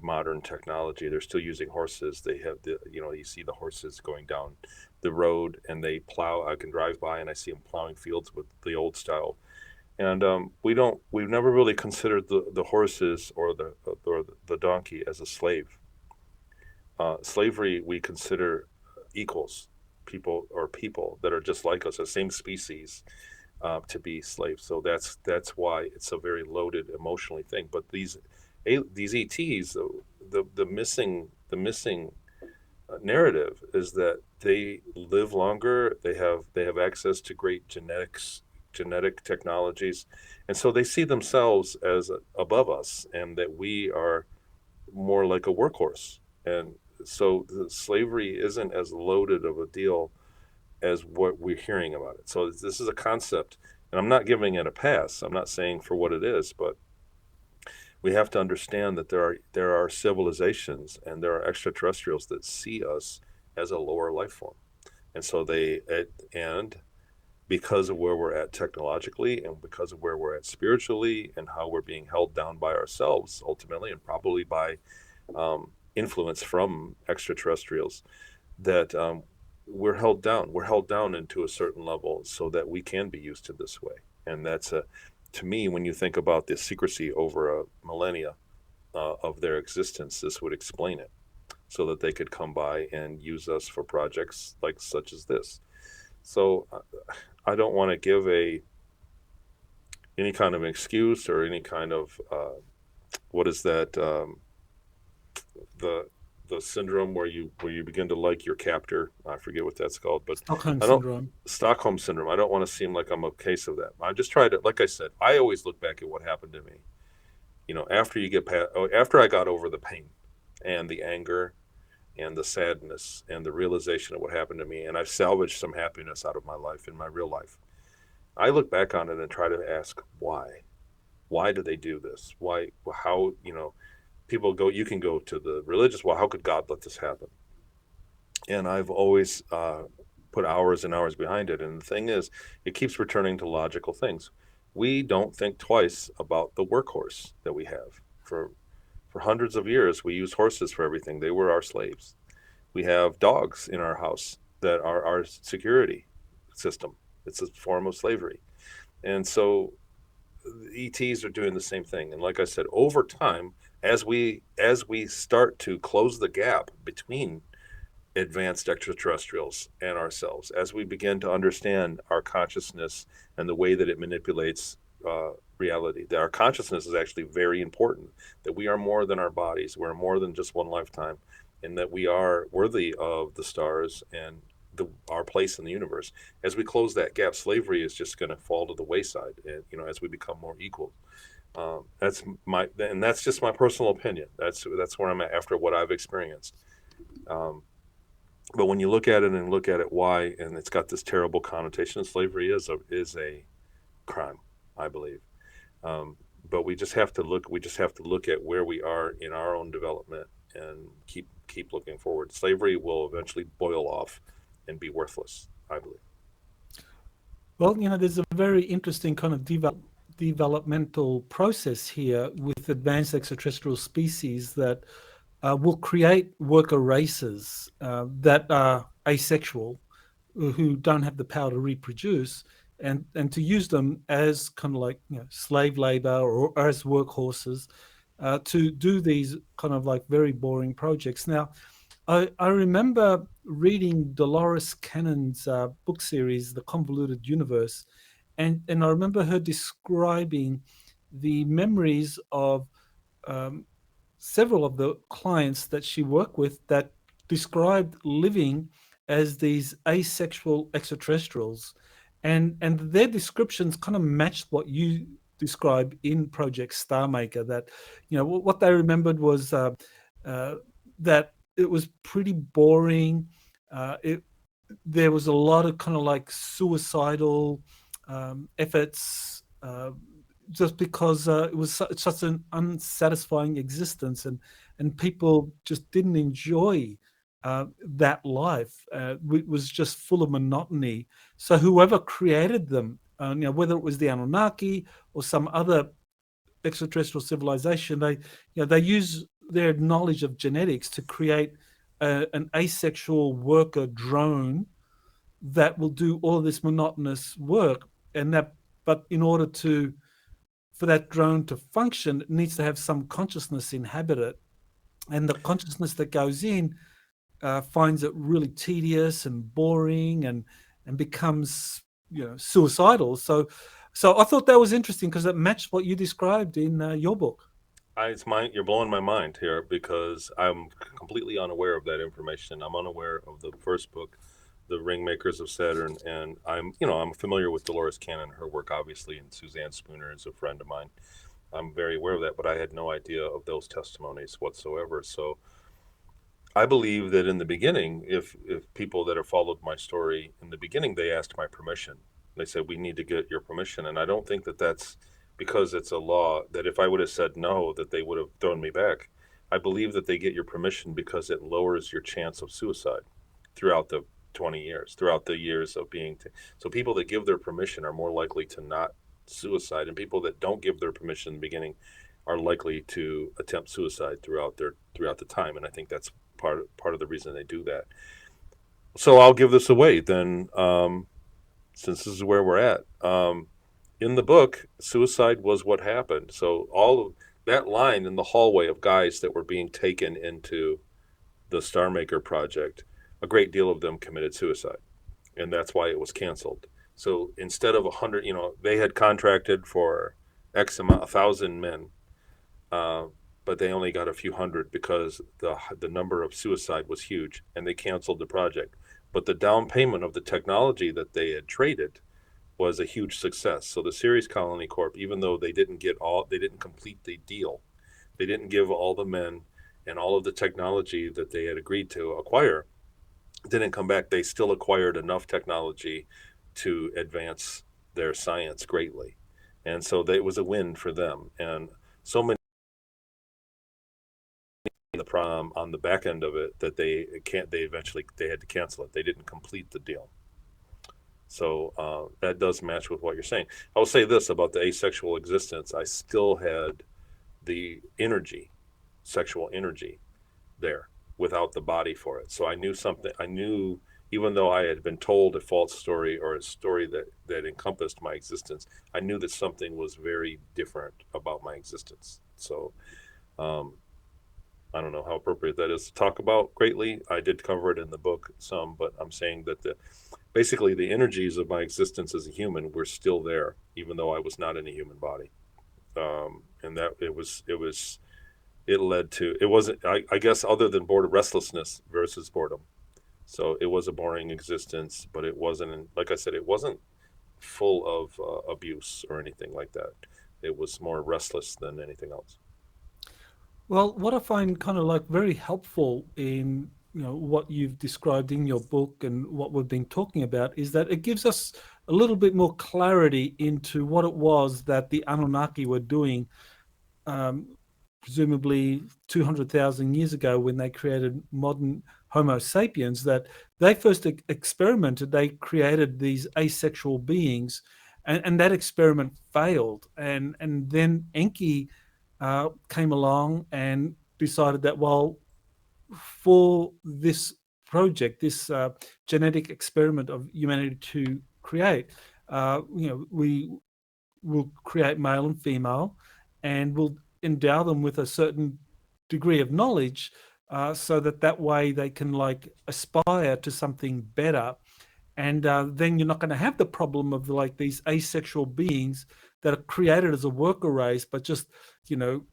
modern technology. They're still using horses. They have you see the horses going down the road and they plow. I can drive by and I see them plowing fields with the old style. And we've never really considered the horses or the donkey as a slave. Slavery we consider equals, people that are just like us, the same species, to be slaves. So that's why it's a very loaded emotionally thing. But these ETs, the missing narrative is that they live longer. They have access to great genetic technologies, and so they see themselves as above us, and that we are more like a workhorse. And so the slavery isn't as loaded of a deal as what we're hearing about it. So this is a concept, and I'm not giving it a pass. I'm not saying for what it is, but we have to understand that there are civilizations and there are extraterrestrials that see us as a lower life form, and so and because of where we're at technologically and because of where we're at spiritually and how we're being held down by ourselves ultimately, and probably by influence from extraterrestrials, that we're held down. We're held down into a certain level so that we can be used to this way. And that's to me, when you think about the secrecy over a millennia of their existence, this would explain it, so that they could come by and use us for projects like such as this. So I don't want to give any kind of excuse or any kind of what is that the syndrome where you begin to like your captor. I forget what that's called, but Stockholm I don't syndrome. Stockholm syndrome. I don't want to seem like I'm a case of that. I just try to, like I said, I always look back at what happened to me. After I got over the pain and the anger and the sadness and the realization of what happened to me, and I've salvaged some happiness out of my life in my real life. I look back on it and try to ask why. Why did they do this? Why? How? People go. You can go to the religious. Well, how could God let this happen? And I've always put hours and hours behind it. And the thing is, it keeps returning to logical things. We don't think twice about the workhorse that we have. For hundreds of years, we used horses for everything. They were our slaves. We have dogs in our house that are our security system. It's a form of slavery. And so ETs are doing the same thing. And like I said, over time, as we start to close the gap between advanced extraterrestrials and ourselves, as we begin to understand our consciousness and the way that it manipulates reality, that our consciousness is actually very important, that we are more than our bodies, we're more than just one lifetime, and that we are worthy of the stars and our place in the universe. As we close that gap, slavery is just going to fall to the wayside, and as we become more equal. That's just my personal opinion. That's where I'm at after what I've experienced. But when you look at it and look at it why, and it's got this terrible connotation, slavery is a crime, I believe. But we just have to look. We just have to look at where we are in our own development and keep looking forward. Slavery will eventually boil off and be worthless, I believe. Well, there's a very interesting kind of developmental process here with advanced extraterrestrial species that will create worker races that are asexual, who don't have the power to reproduce, and to use them as kind of like, slave labor or as workhorses, to do these kind of like very boring projects. Now, I remember reading Dolores Cannon's book series, The Convoluted Universe, and I remember her describing the memories of um, several of the clients that she worked with that described living as these asexual extraterrestrials, and their descriptions kind of matched what you describe in Project Star Maker. That, what they remembered was uh, that it was pretty boring. It There was a lot of kind of like suicidal efforts, just because it was such an unsatisfying existence, and people just didn't enjoy that life. It was just full of monotony. So whoever created them, whether it was the Anunnaki or some other extraterrestrial civilization, they use their knowledge of genetics to create an asexual worker drone that will do all of this monotonous work. But in order for that drone to function, it needs to have some consciousness inhabit it, and the consciousness that goes in finds it really tedious and boring, and becomes, suicidal. So I thought that was interesting because it matched what you described in your book. You're blowing my mind here because I'm completely unaware of that information. I'm unaware of the first book, The Ringmakers of Saturn, and I'm familiar with Dolores Cannon, her work obviously, and Suzanne Spooner is a friend of mine. I'm very aware of that, but I had no idea of those testimonies whatsoever. So I believe that in the beginning, if people that have followed my story in the beginning, they asked my permission. They said, we need to get your permission. And I don't think that that's because it's a law, that if I would have said no, that they would have thrown me back. I believe that they get your permission because it lowers your chance of suicide throughout the 20 years, throughout the years of being. So people that give their permission are more likely to not suicide, and people that don't give their permission in the beginning are likely to attempt suicide throughout the time. And I think that's part of the reason they do that. So I'll give this away then, since this is where we're at. In the book, suicide was what happened. So all of that line in the hallway of guys that were being taken into the Star Maker project, a great deal of them committed suicide, and that's why it was canceled. So instead of 100, they had contracted for X amount, 1,000 men, uh, but they only got a few hundred because the number of suicide was huge, and they canceled the project. But the down payment of the technology that they had traded was a huge success. So the Ceres Colony Corp, even though they didn't complete the deal, they didn't give all the men and all of the technology that they had agreed to acquire, didn't come back. They still acquired enough technology to advance their science greatly, and so it was a win for them. And so many the problem on the back end of it that they had to cancel it. They didn't complete the deal. So that does match with what you're saying. I'll say this about the asexual existence: I still had the energy, sexual energy, there without the body for it. So I knew something. I knew, even though I had been told a false story or a story that encompassed my existence, I knew that something was very different about my existence. So um, I don't know how appropriate that is to talk about greatly. I did cover it in the book some, but I'm saying that basically the energies of my existence as a human were still there, even though I was not in a human body. And that it led to, it wasn't, I guess, other than boredom, restlessness versus boredom. So it was a boring existence, but it wasn't, like I said, it wasn't full of abuse or anything like that. It was more restless than anything else. Well, what I find kind of like very helpful in, what you've described in your book and what we've been talking about is that it gives us a little bit more clarity into what it was that the Anunnaki were doing, um, presumably 200,000 years ago when they created modern Homo sapiens. That they first experimented, they created these asexual beings, and that experiment failed. And then Enki came along and decided that, well, for this project, this genetic experiment of humanity to create. We will create male and female, and we'll endow them with a certain degree of knowledge, so that way they can like aspire to something better. And then you're not going to have the problem of like these asexual beings that are created as a worker race, but just, you know,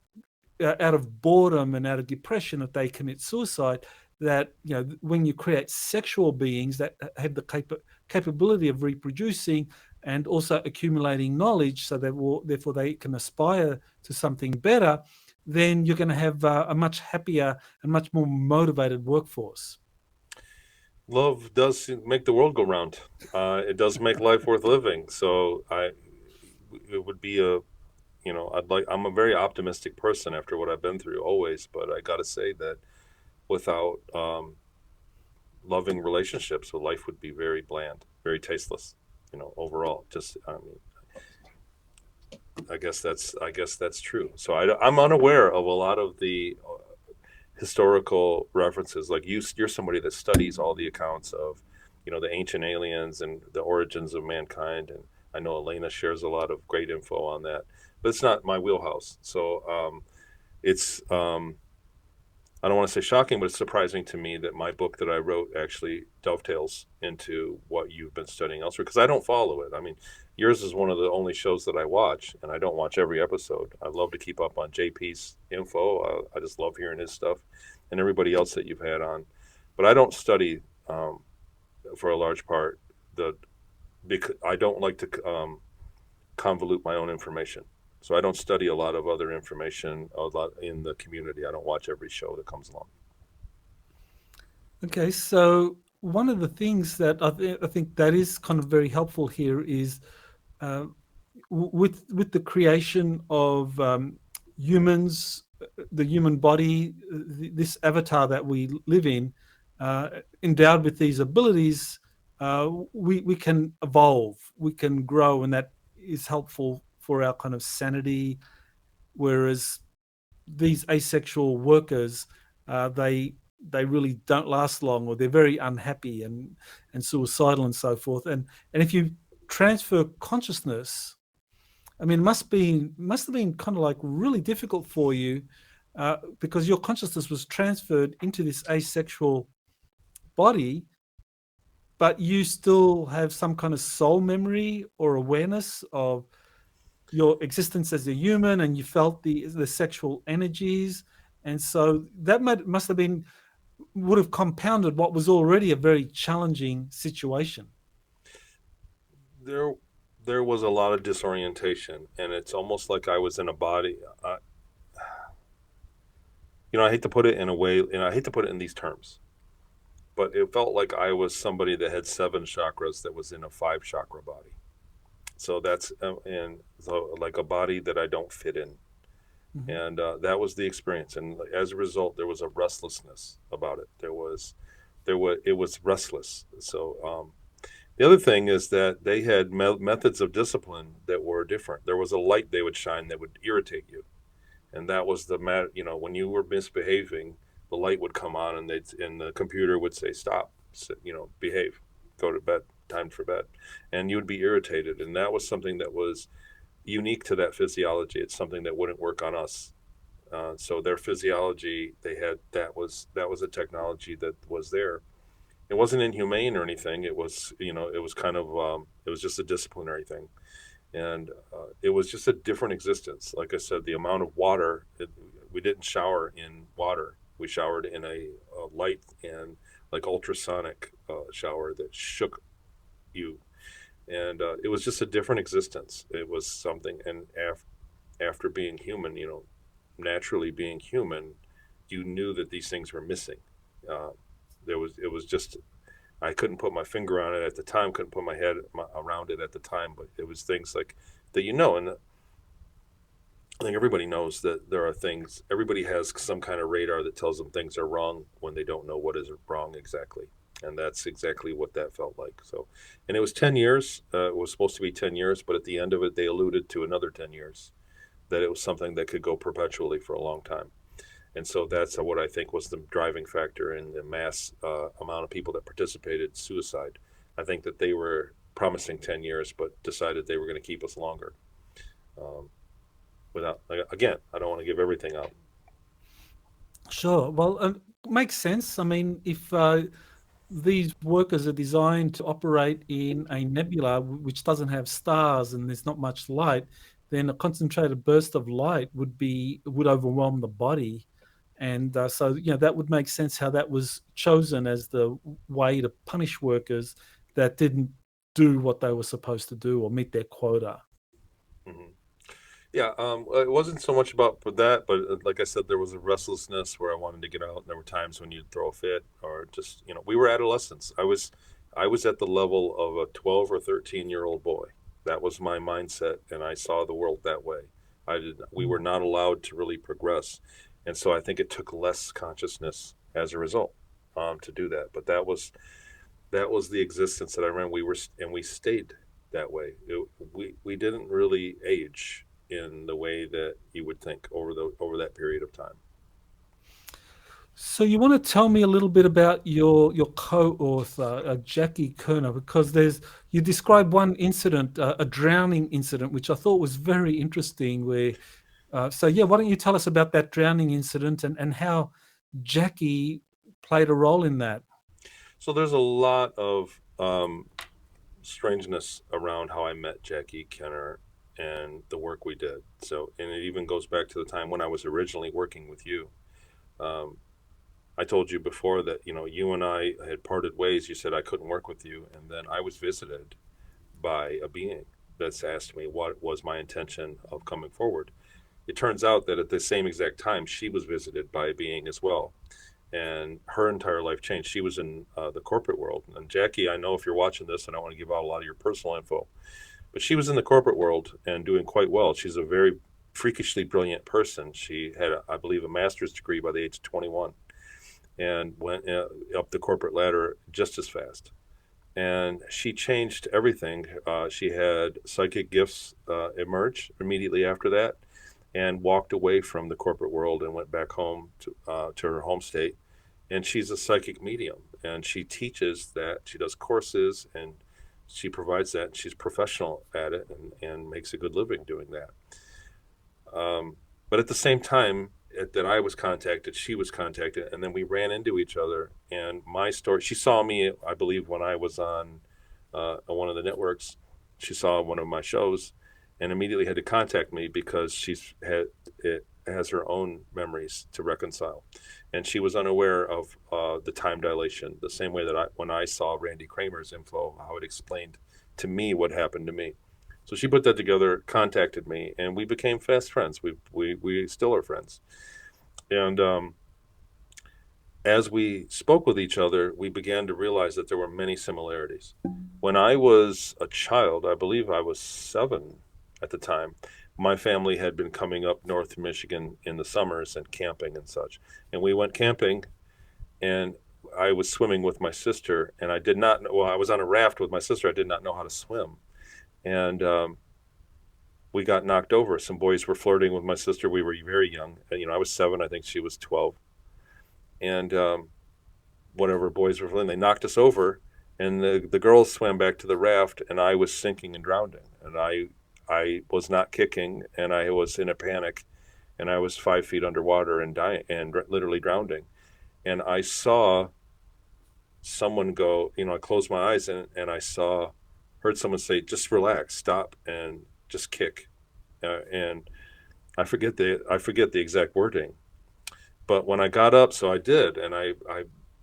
out of boredom and out of depression, that they commit suicide. That, you know, when you create sexual beings that have the capability of reproducing and also accumulating knowledge, so that therefore they can aspire to something better, then you're going to have a much happier and much more motivated workforce. Love does make the world go round. It does make life worth living. So it would be a, you know, I'm a very optimistic person after what I've been through always, but I got to say that without loving relationships, so life would be very bland, very tasteless, you know, overall. Just, I mean, I guess that's true. So I'm unaware of a lot of the historical references. Like you're somebody that studies all the accounts of, you know, the ancient aliens and the origins of mankind, and I know Elena shares a lot of great info on that, but it's not my wheelhouse. So it's I don't want to say shocking, but it's surprising to me that my book that I wrote actually dovetails into what you've been studying elsewhere, because I don't follow it. I mean, yours is one of the only shows that I watch, and I don't watch every episode. I love to keep up on JP's info. I just love hearing his stuff, and everybody else that you've had on. But I don't study, for a large part, because I don't like to convolute my own information. So I don't study a lot of other information a lot in the community. I don't watch every show that comes along. Okay, so one of the things that I think that is kind of very helpful here is, uh, with the creation of humans, the human body, this avatar that we live in, endowed with these abilities, we can evolve, we can grow, and that is helpful for our kind of sanity. Whereas these asexual workers, they really don't last long, or they're very unhappy and suicidal and so forth. And if you transfer consciousness, I mean, must have been kind of like really difficult for you, because your consciousness was transferred into this asexual body, but you still have some kind of soul memory or awareness of your existence as a human, and you felt the sexual energies, and so that must have been, would have compounded what was already a very challenging situation. There, there was a lot of disorientation, and it's almost like I was in a body. You know, I hate to put it in a way, and I hate to put it in these terms, but it felt like I was somebody that had seven chakras that was in a five chakra body. So that's and so like a body that I don't fit in, Mhm. and that was the experience. And as a result, there was a restlessness about it. It was restless. So the other thing is that they had methods of discipline that were different. There was a light they would shine that would irritate you, and that was the matter. You know, when you were misbehaving, the light would come on, and the computer would say, "Stop, you know, behave, go to bed, time for bed," and you would be irritated. And that was something that was unique to that physiology. It's something that wouldn't work on us. So their physiology, they had that was a technology that was there. It wasn't inhumane or anything. It was, you know, it was kind of it was just a disciplinary thing, and it was just a different existence. Like I said, the amount of water, we didn't shower in water. We showered in a light and like ultrasonic shower that shook you, and it was just a different existence. It was something, and after being human, you know, naturally being human, you knew that these things were missing. Uh, it was just I couldn't put my finger on it at the time, couldn't put my head around it at the time, but it was things like that, you know. And I think everybody knows that there are things. Everybody has some kind of radar that tells them things are wrong when they don't know what is wrong exactly, and that's exactly what that felt like. So, and it was 10 years. It was supposed to be 10 years, but at the end of it, they alluded to another 10 years. That it was something that could go perpetually for a long time. And so that's what I think was the driving factor in the mass amount of people that participated suicide. I think that they were promising 10 years, but decided they were going to keep us longer. Um, without, again, I don't want to give everything out. Sure. Well, makes sense. I mean, if these workers are designed to operate in a nebula which doesn't have stars and there's not much light, then a concentrated burst of light would overwhelm the body, and so that would make sense how that was chosen as the way to punish workers that didn't do what they were supposed to do or meet their quota. Hmm. Yeah, it wasn't so much about for that, but like I said, there was a restlessness where I wanted to get out, and there were times when you'd throw a fit, or just we were adolescents. I was at the level of a 12 or 13-year-old boy. That was my mindset, and I saw the world that way. We were Mm. not allowed to really progress, and so I think it took less consciousness as a result to do that. But that was the existence that I remember. We stayed that way. We didn't really age in the way that you would think over that period of time. So you want to tell me a little bit about your co-author, Jackie Kerner, because you described one incident, a drowning incident, which I thought was very interesting. So yeah, why don't you tell us about that drowning incident and how Jackie played a role in that? So there's a lot of strangeness around how I met Jackie Kenner and the work we did. So, and it even goes back to the time when I was originally working with you. Um, I told you before that you and I had parted ways. You said I couldn't work with you, and then I was visited by a being that's asked me what was my intention of coming forward. It turns out that at the same exact time, she was visited by a being as well, and her entire life changed. She was in the corporate world. And Jackie, I know if you're watching this, and I don't want to give out a lot of your personal info, but she was in the corporate world and doing quite well. She's a very freakishly brilliant person. She had, I believe, a master's degree by the age of 21, and went up the corporate ladder just as fast. And she changed everything. She had psychic gifts emerge immediately after that, and walked away from the corporate world and went back home to her home state. And she's a psychic medium, and she teaches that. She does courses, and she provides that. And she's professional at it, and makes a good living doing that. But at the same time that I was contacted, she was contacted, and then we ran into each other. And my story, she saw me, I believe, when I was on one of the networks. She saw one of my shows, and immediately had to contact me because it has her own memories to reconcile, and she was unaware of the time dilation. The same way that when I saw Randy Kramer's info, how it explained to me what happened to me. So she put that together, contacted me, and we became fast friends. We still are friends. And as we spoke with each other, we began to realize that there were many similarities. When I was a child, I believe I was 7 at the time, my family had been coming up north to Michigan in the summers and camping and such. And we went camping, and I was swimming with my sister, and I did not know, well, I was on a raft with my sister. I did not know how to swim. And we got knocked over. Some boys were flirting with my sister. We were very young. I was 7, I think she was 12. And whatever boys were flirting, they knocked us over, and the girls swam back to the raft, and I was sinking and drowning. And I was not kicking, and I was in a panic, and I was 5 feet underwater and dying and literally drowning. And I saw someone go, I closed my eyes, and heard someone say, just relax, stop, and just kick. And I forget the exact wording, but when I got up, so I did, and I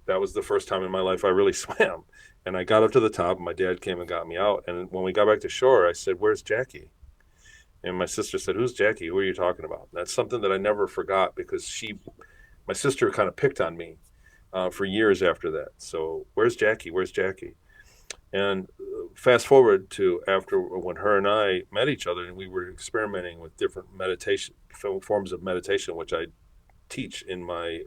that was the first time in my life I really swam. And I got up to the top, and my dad came and got me out. And when we got back to shore, I said, "Where's Jackie?" And my sister said, "Who's Jackie? Who are you talking about?" And that's something that I never forgot, because my sister kind of picked on me for years after that. So where's Jackie? Where's Jackie? And fast forward to after when her and I met each other, and we were experimenting with different meditation forms of meditation, which I teach in my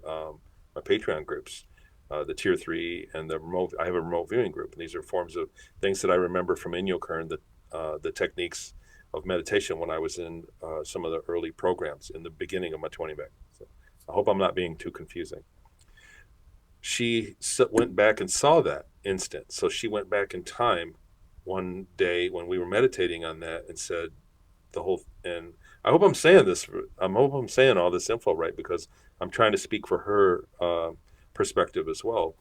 Patreon groups, the Tier 3 and the remote. I have a remote viewing group, and these are forms of things that I remember from Kern, the techniques of meditation when I was in some of the early programs in the beginning of my 20 back. So I hope I'm not being too confusing. Went back and saw that instant. So she went back in time one day when we were meditating on that and said the whole, and I hope I'm saying this, I hope I'm saying all this info right, because I'm trying to speak for her perspective as well.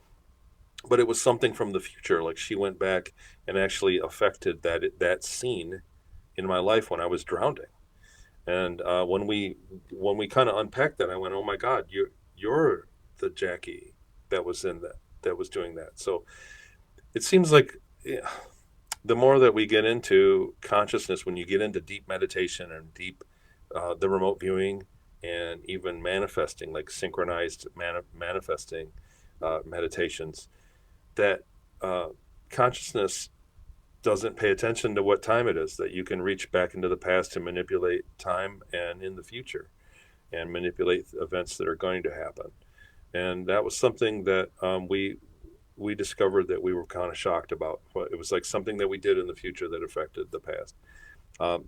But it was something from the future. Like she went back and actually affected that scene in my life when I was drowning. And when we kind of unpacked that, I went, "Oh my God, you're the Jackie that was in that was doing that." So it seems like, yeah, the more that we get into consciousness, when you get into deep meditation and deep the remote viewing and even manifesting, like synchronized manifesting meditations, that uh, consciousness doesn't pay attention to what time it is, that you can reach back into the past to manipulate time and in the future and manipulate events that are going to happen. And that was something that we discovered that we were kind of shocked about. It was like something that we did in the future that affected the past.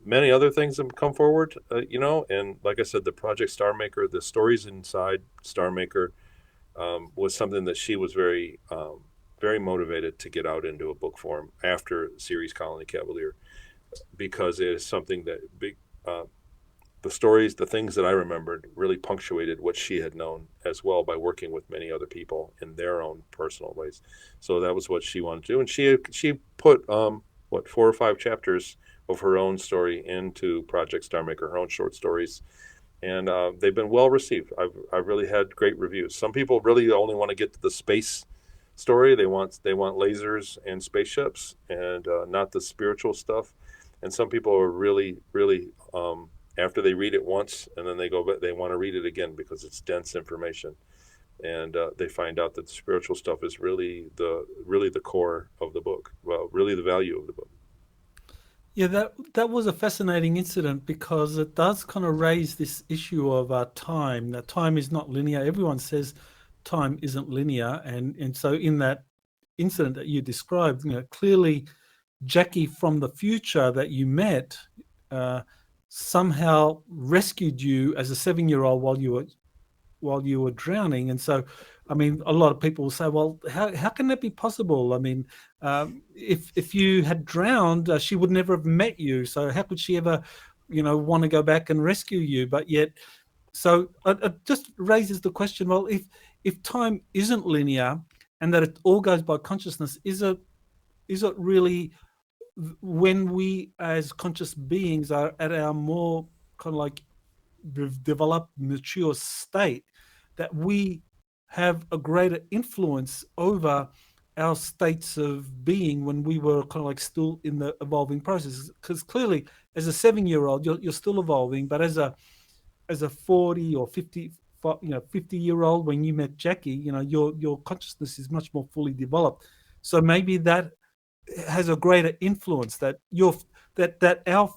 Many other things have come forward, and like I said, the Project Star Maker, the stories inside Star Maker, was something that she was very motivated to get out into a book form after series Colony Cavalier, because it is something that uh, the stories, the things that I remembered, really punctuated what she had known as well by working with many other people in their own personal ways. So that was what she wanted to do, and she put what 4 or 5 chapters of her own story into Project Star Maker, her own short stories, and they've been well received. I've really had great reviews. Some people really only want to get to the space story. They want lasers and spaceships and not the spiritual stuff. And some people are really after they read it once and then they go back, they want to read it again because it's dense information, and they find out that the spiritual stuff is really the core of the book. Well, really the value of the book. Yeah, that was a fascinating incident because it does kind of raise this issue of time. That time is not linear. Everyone says time isn't linear, and so in that incident that you described, clearly Jackie from the future that you met uh, somehow rescued you as a 7-year-old while you were drowning. And so, I mean, a lot of people will say, well, how can that be possible? I mean, if you had drowned, she would never have met you. So how could she ever, want to go back and rescue you? But yet, so it just raises the question, well, if time isn't linear and that it all goes by consciousness, is it really when we as conscious beings are at our more kind of like developed, mature state, that we have a greater influence over our states of being when we were kind of like still in the evolving process? Because clearly, as a 7-year-old, you're still evolving, but as a 40 or 50, 50-year-old, when you met Jackie, your consciousness is much more fully developed. So maybe that has a greater influence, that our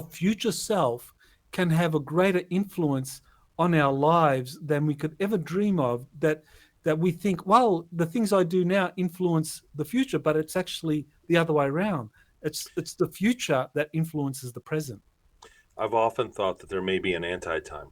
future self can have a greater influence on our lives than we could ever dream of. That we think, well, the things I do now influence the future, but it's actually the other way around. It's the future that influences the present. I've often thought that there may be an anti-time,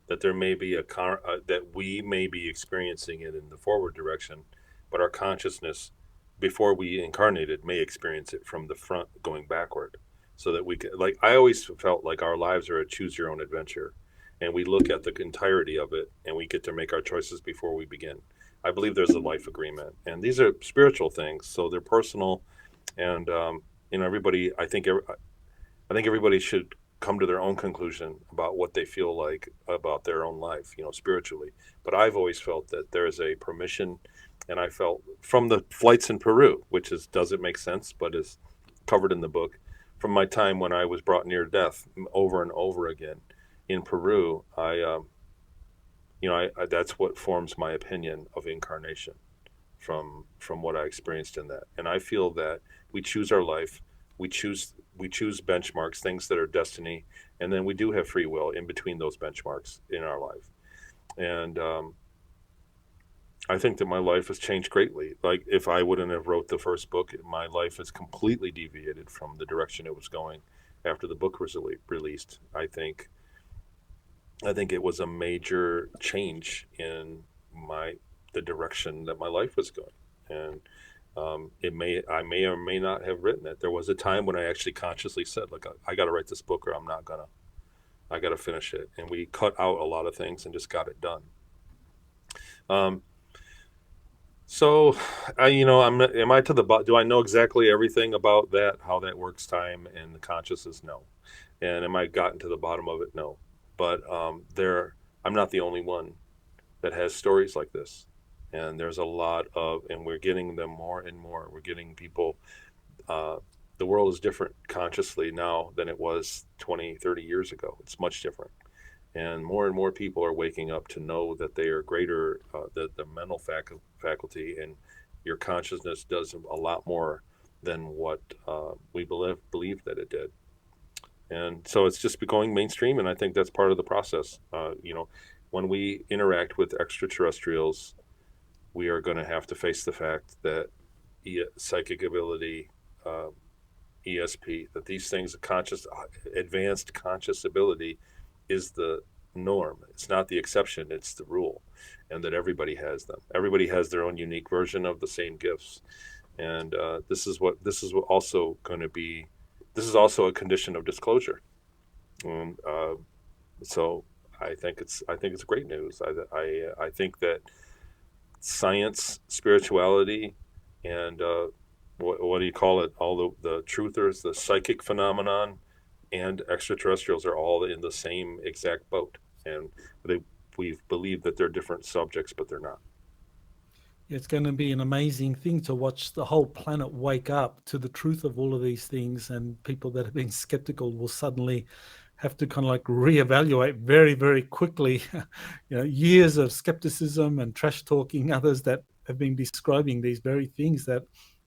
that there may be that we may be experiencing it in the forward direction, but our consciousness, before we incarnated, may experience it from the front going backward, so that we can, like, I always felt like our lives are a choose your own adventure, and we look at the entirety of it and we get to make our choices before we begin. I believe there's a life agreement, and these are spiritual things, so they're personal. And everybody, I think everybody should come to their own conclusion about what they feel like about their own life, spiritually. But I've always felt that there is a permission, and I felt from the flights in Peru, which doesn't make sense, but is covered in the book, from my time when I was brought near death over and over again in Peru. That's what forms my opinion of incarnation from what I experienced in that. And I feel that we choose our life, we choose benchmarks, things that are destiny, and then we do have free will in between those benchmarks in our life. And I think that my life has changed greatly. Like, if I wouldn't have wrote the first book, my life has completely deviated from the direction it was going after the book was released. I think I think it was a major change in my the direction that my life was going. And I may or may not have written it. There was a time when I actually consciously said, like, I got to write this book, or I'm not gonna. I got to finish it. And we cut out a lot of things and just got it done. Um, so, am I to the do I know exactly everything about that, how that works, time and the consciousness? No. And am I gotten to the bottom of it? No. But I'm not the only one that has stories like this. And there's a lot and we're getting them more and more. We're getting people, uh, the world is different consciously now than it was 20, 30 years ago. It's much different. And more people are waking up to know that they are greater, the mental faculty and your consciousness does a lot more than what we believe that it did. And so it's just going mainstream, and I think that's part of the process. When we interact with extraterrestrials, we are going to have to face the fact that psychic ability, uh, ESP, that these things, advanced conscious ability, is the norm. It's not the exception; it's the rule, and that everybody has them. Everybody has their own unique version of the same gifts, and this is what also going to be. This is also a condition of disclosure. And so I think it's great news. I think that science, spirituality, and what do you call it? All the truthers, the psychic phenomenon, and extraterrestrials are all in the same exact boat, and they we've believed that they're different subjects, but they're not. It's going to be an amazing thing to watch the whole planet wake up to the truth of all of these things, and people that have been skeptical will suddenly have to kind of like reevaluate very, very quickly. Years of skepticism and trash talking others that have been describing these very things that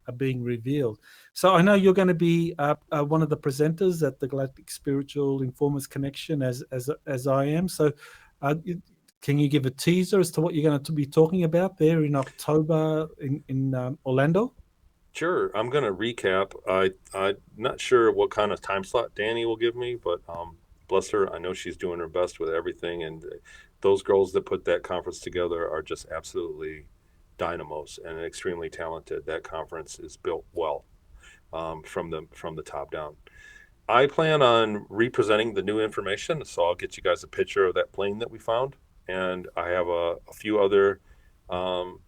are being revealed. So I know you're going to be one of the presenters at the Galactic Spiritual Informers Connection, as I am. So uh, can you give a teaser as to what you're going to be talking about there in October in Orlando? Sure, I'm going to recap. I'm not sure what kind of time slot Danny will give me, but bless her, I know she's doing her best with everything. And those girls that put that conference together are just absolutely dynamos and extremely talented. That conference is built well, from the top down. I plan on representing the new information, so I'll get you guys a picture of that plane that we found, and I have a few other um,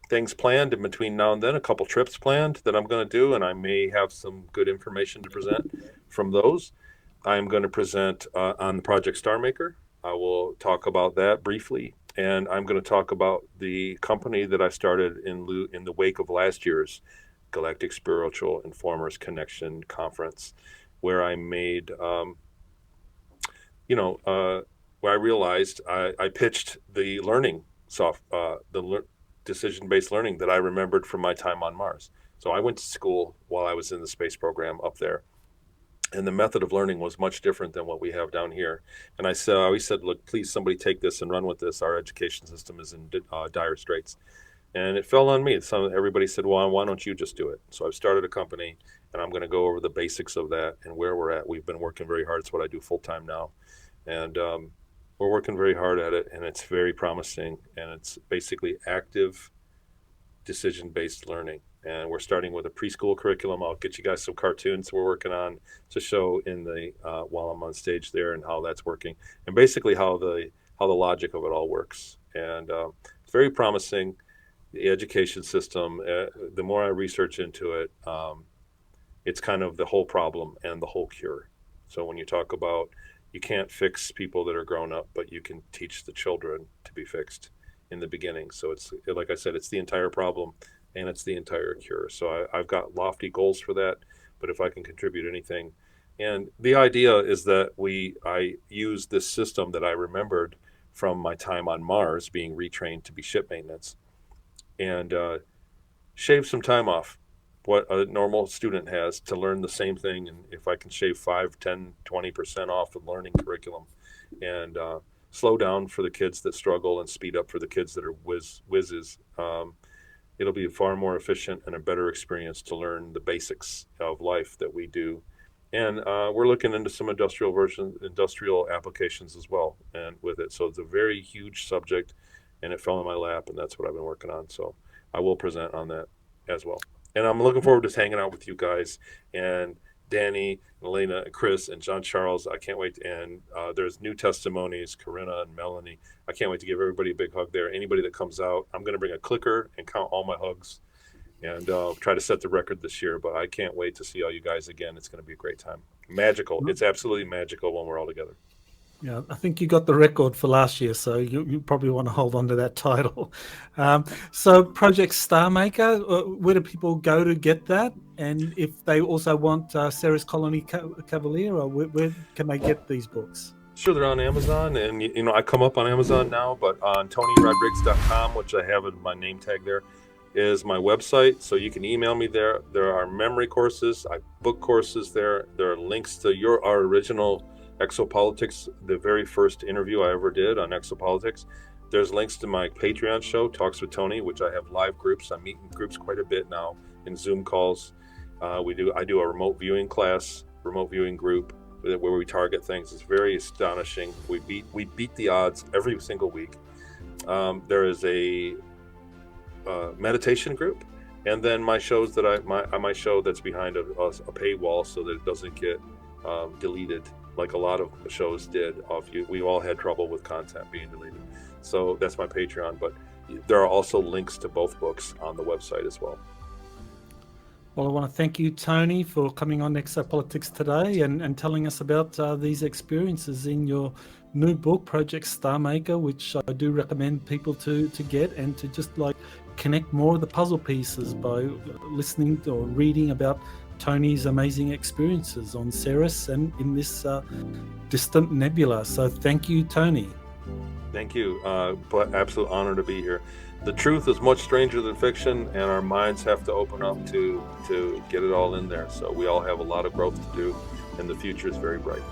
things planned in between now and then, a couple trips planned that I'm going to do, and I may have some good information to present from those. I'm going to present on the Project Star Maker. I will talk about that briefly, and I'm going to talk about the company that I started in the wake of last year's Galactic Spiritual Informers Connection Conference, where I made, you know, uh, where I realized I pitched the learning decision-based learning that I remembered from my time on Mars. So I went to school while I was in the space program up there, and the method of learning was much different than what we have down here. And I always said, look, please, somebody take this and run with this. Our education system is in dire straits. And it fell on me. Everybody said, well, why don't you just do it? So I've started a company, and I'm going to go over the basics of that and where we're at. We've been working very hard. It's what I do full time now. And we're working very hard at it, and it's very promising. And it's basically active decision based learning. And we're starting with a preschool curriculum. I'll get you guys some cartoons we're working on to show in the while I'm on stage there, and how that's working, and basically how the logic of it all works. And it's very promising. The education system, the more I research into it, it's kind of the whole problem and the whole cure. So when you talk about, you can't fix people that are grown up, but you can teach the children to be fixed in the beginning. So it's like I said, it's the entire problem and it's the entire cure. So I've got lofty goals for that, but if I can contribute anything, and the idea is that I use this system that I remembered from my time on Mars, being retrained to be ship maintenance, and shave some time off what a normal student has to learn the same thing. And if I can shave 5, 10, 20% off the learning curriculum, and slow down for the kids that struggle and speed up for the kids that are whizzes, it'll be far more efficient and a better experience to learn the basics of life that we do And we're looking into some industrial applications as well, and with it. So it's a very huge subject, and it fell in my lap, and that's what I've been working on. So I will present on that as well. And I'm looking forward to hanging out with you guys and Danny, and Elena, and Chris, and John Charles. I can't wait. And there's new testimonies, Corinna and Melanie. I can't wait to give everybody a big hug there. Anybody that comes out, I'm going to bring a clicker and count all my hugs and try to set the record this year. But I can't wait to see all you guys again. It's going to be a great time. Magical. It's absolutely magical when we're all together. Yeah, I think you got the record for last year, so you probably want to hold on to that title. So Project Star Maker, where do people go to get that? And if they also want Sarah's Colony Cavalier, or where can they get these books? Sure, they're on Amazon, and I come up on Amazon now, but on TonyRodrigues.com, which I have in my name tag there, is my website. So you can email me there. There are memory courses, I book courses there. There are links to our original Exopolitics, the very first interview I ever did on Exopolitics. There's links to my Patreon show, Talks with Tony, which I have live groups. I meet in groups quite a bit now in Zoom calls. I do a remote viewing group where we target things. It's very astonishing. We beat the odds every single week. There is a meditation group, and then my shows that my show that's behind a paywall so that it doesn't get deleted like a lot of shows did. We all had trouble with content being deleted. So that's my Patreon, but there are also links to both books on the website as well. Well, I want to thank you, Tony, for coming on Exopolitics today and telling us about these experiences in your new book, Project Star Maker, which I do recommend people to get and to just connect more of the puzzle pieces by listening or reading about Tony's amazing experiences on Ceres and in this distant nebula. So thank you, Tony. Thank you. But absolute honor to be here. The truth is much stranger than fiction, and our minds have to open up to get it all in there. So we all have a lot of growth to do, and the future is very bright.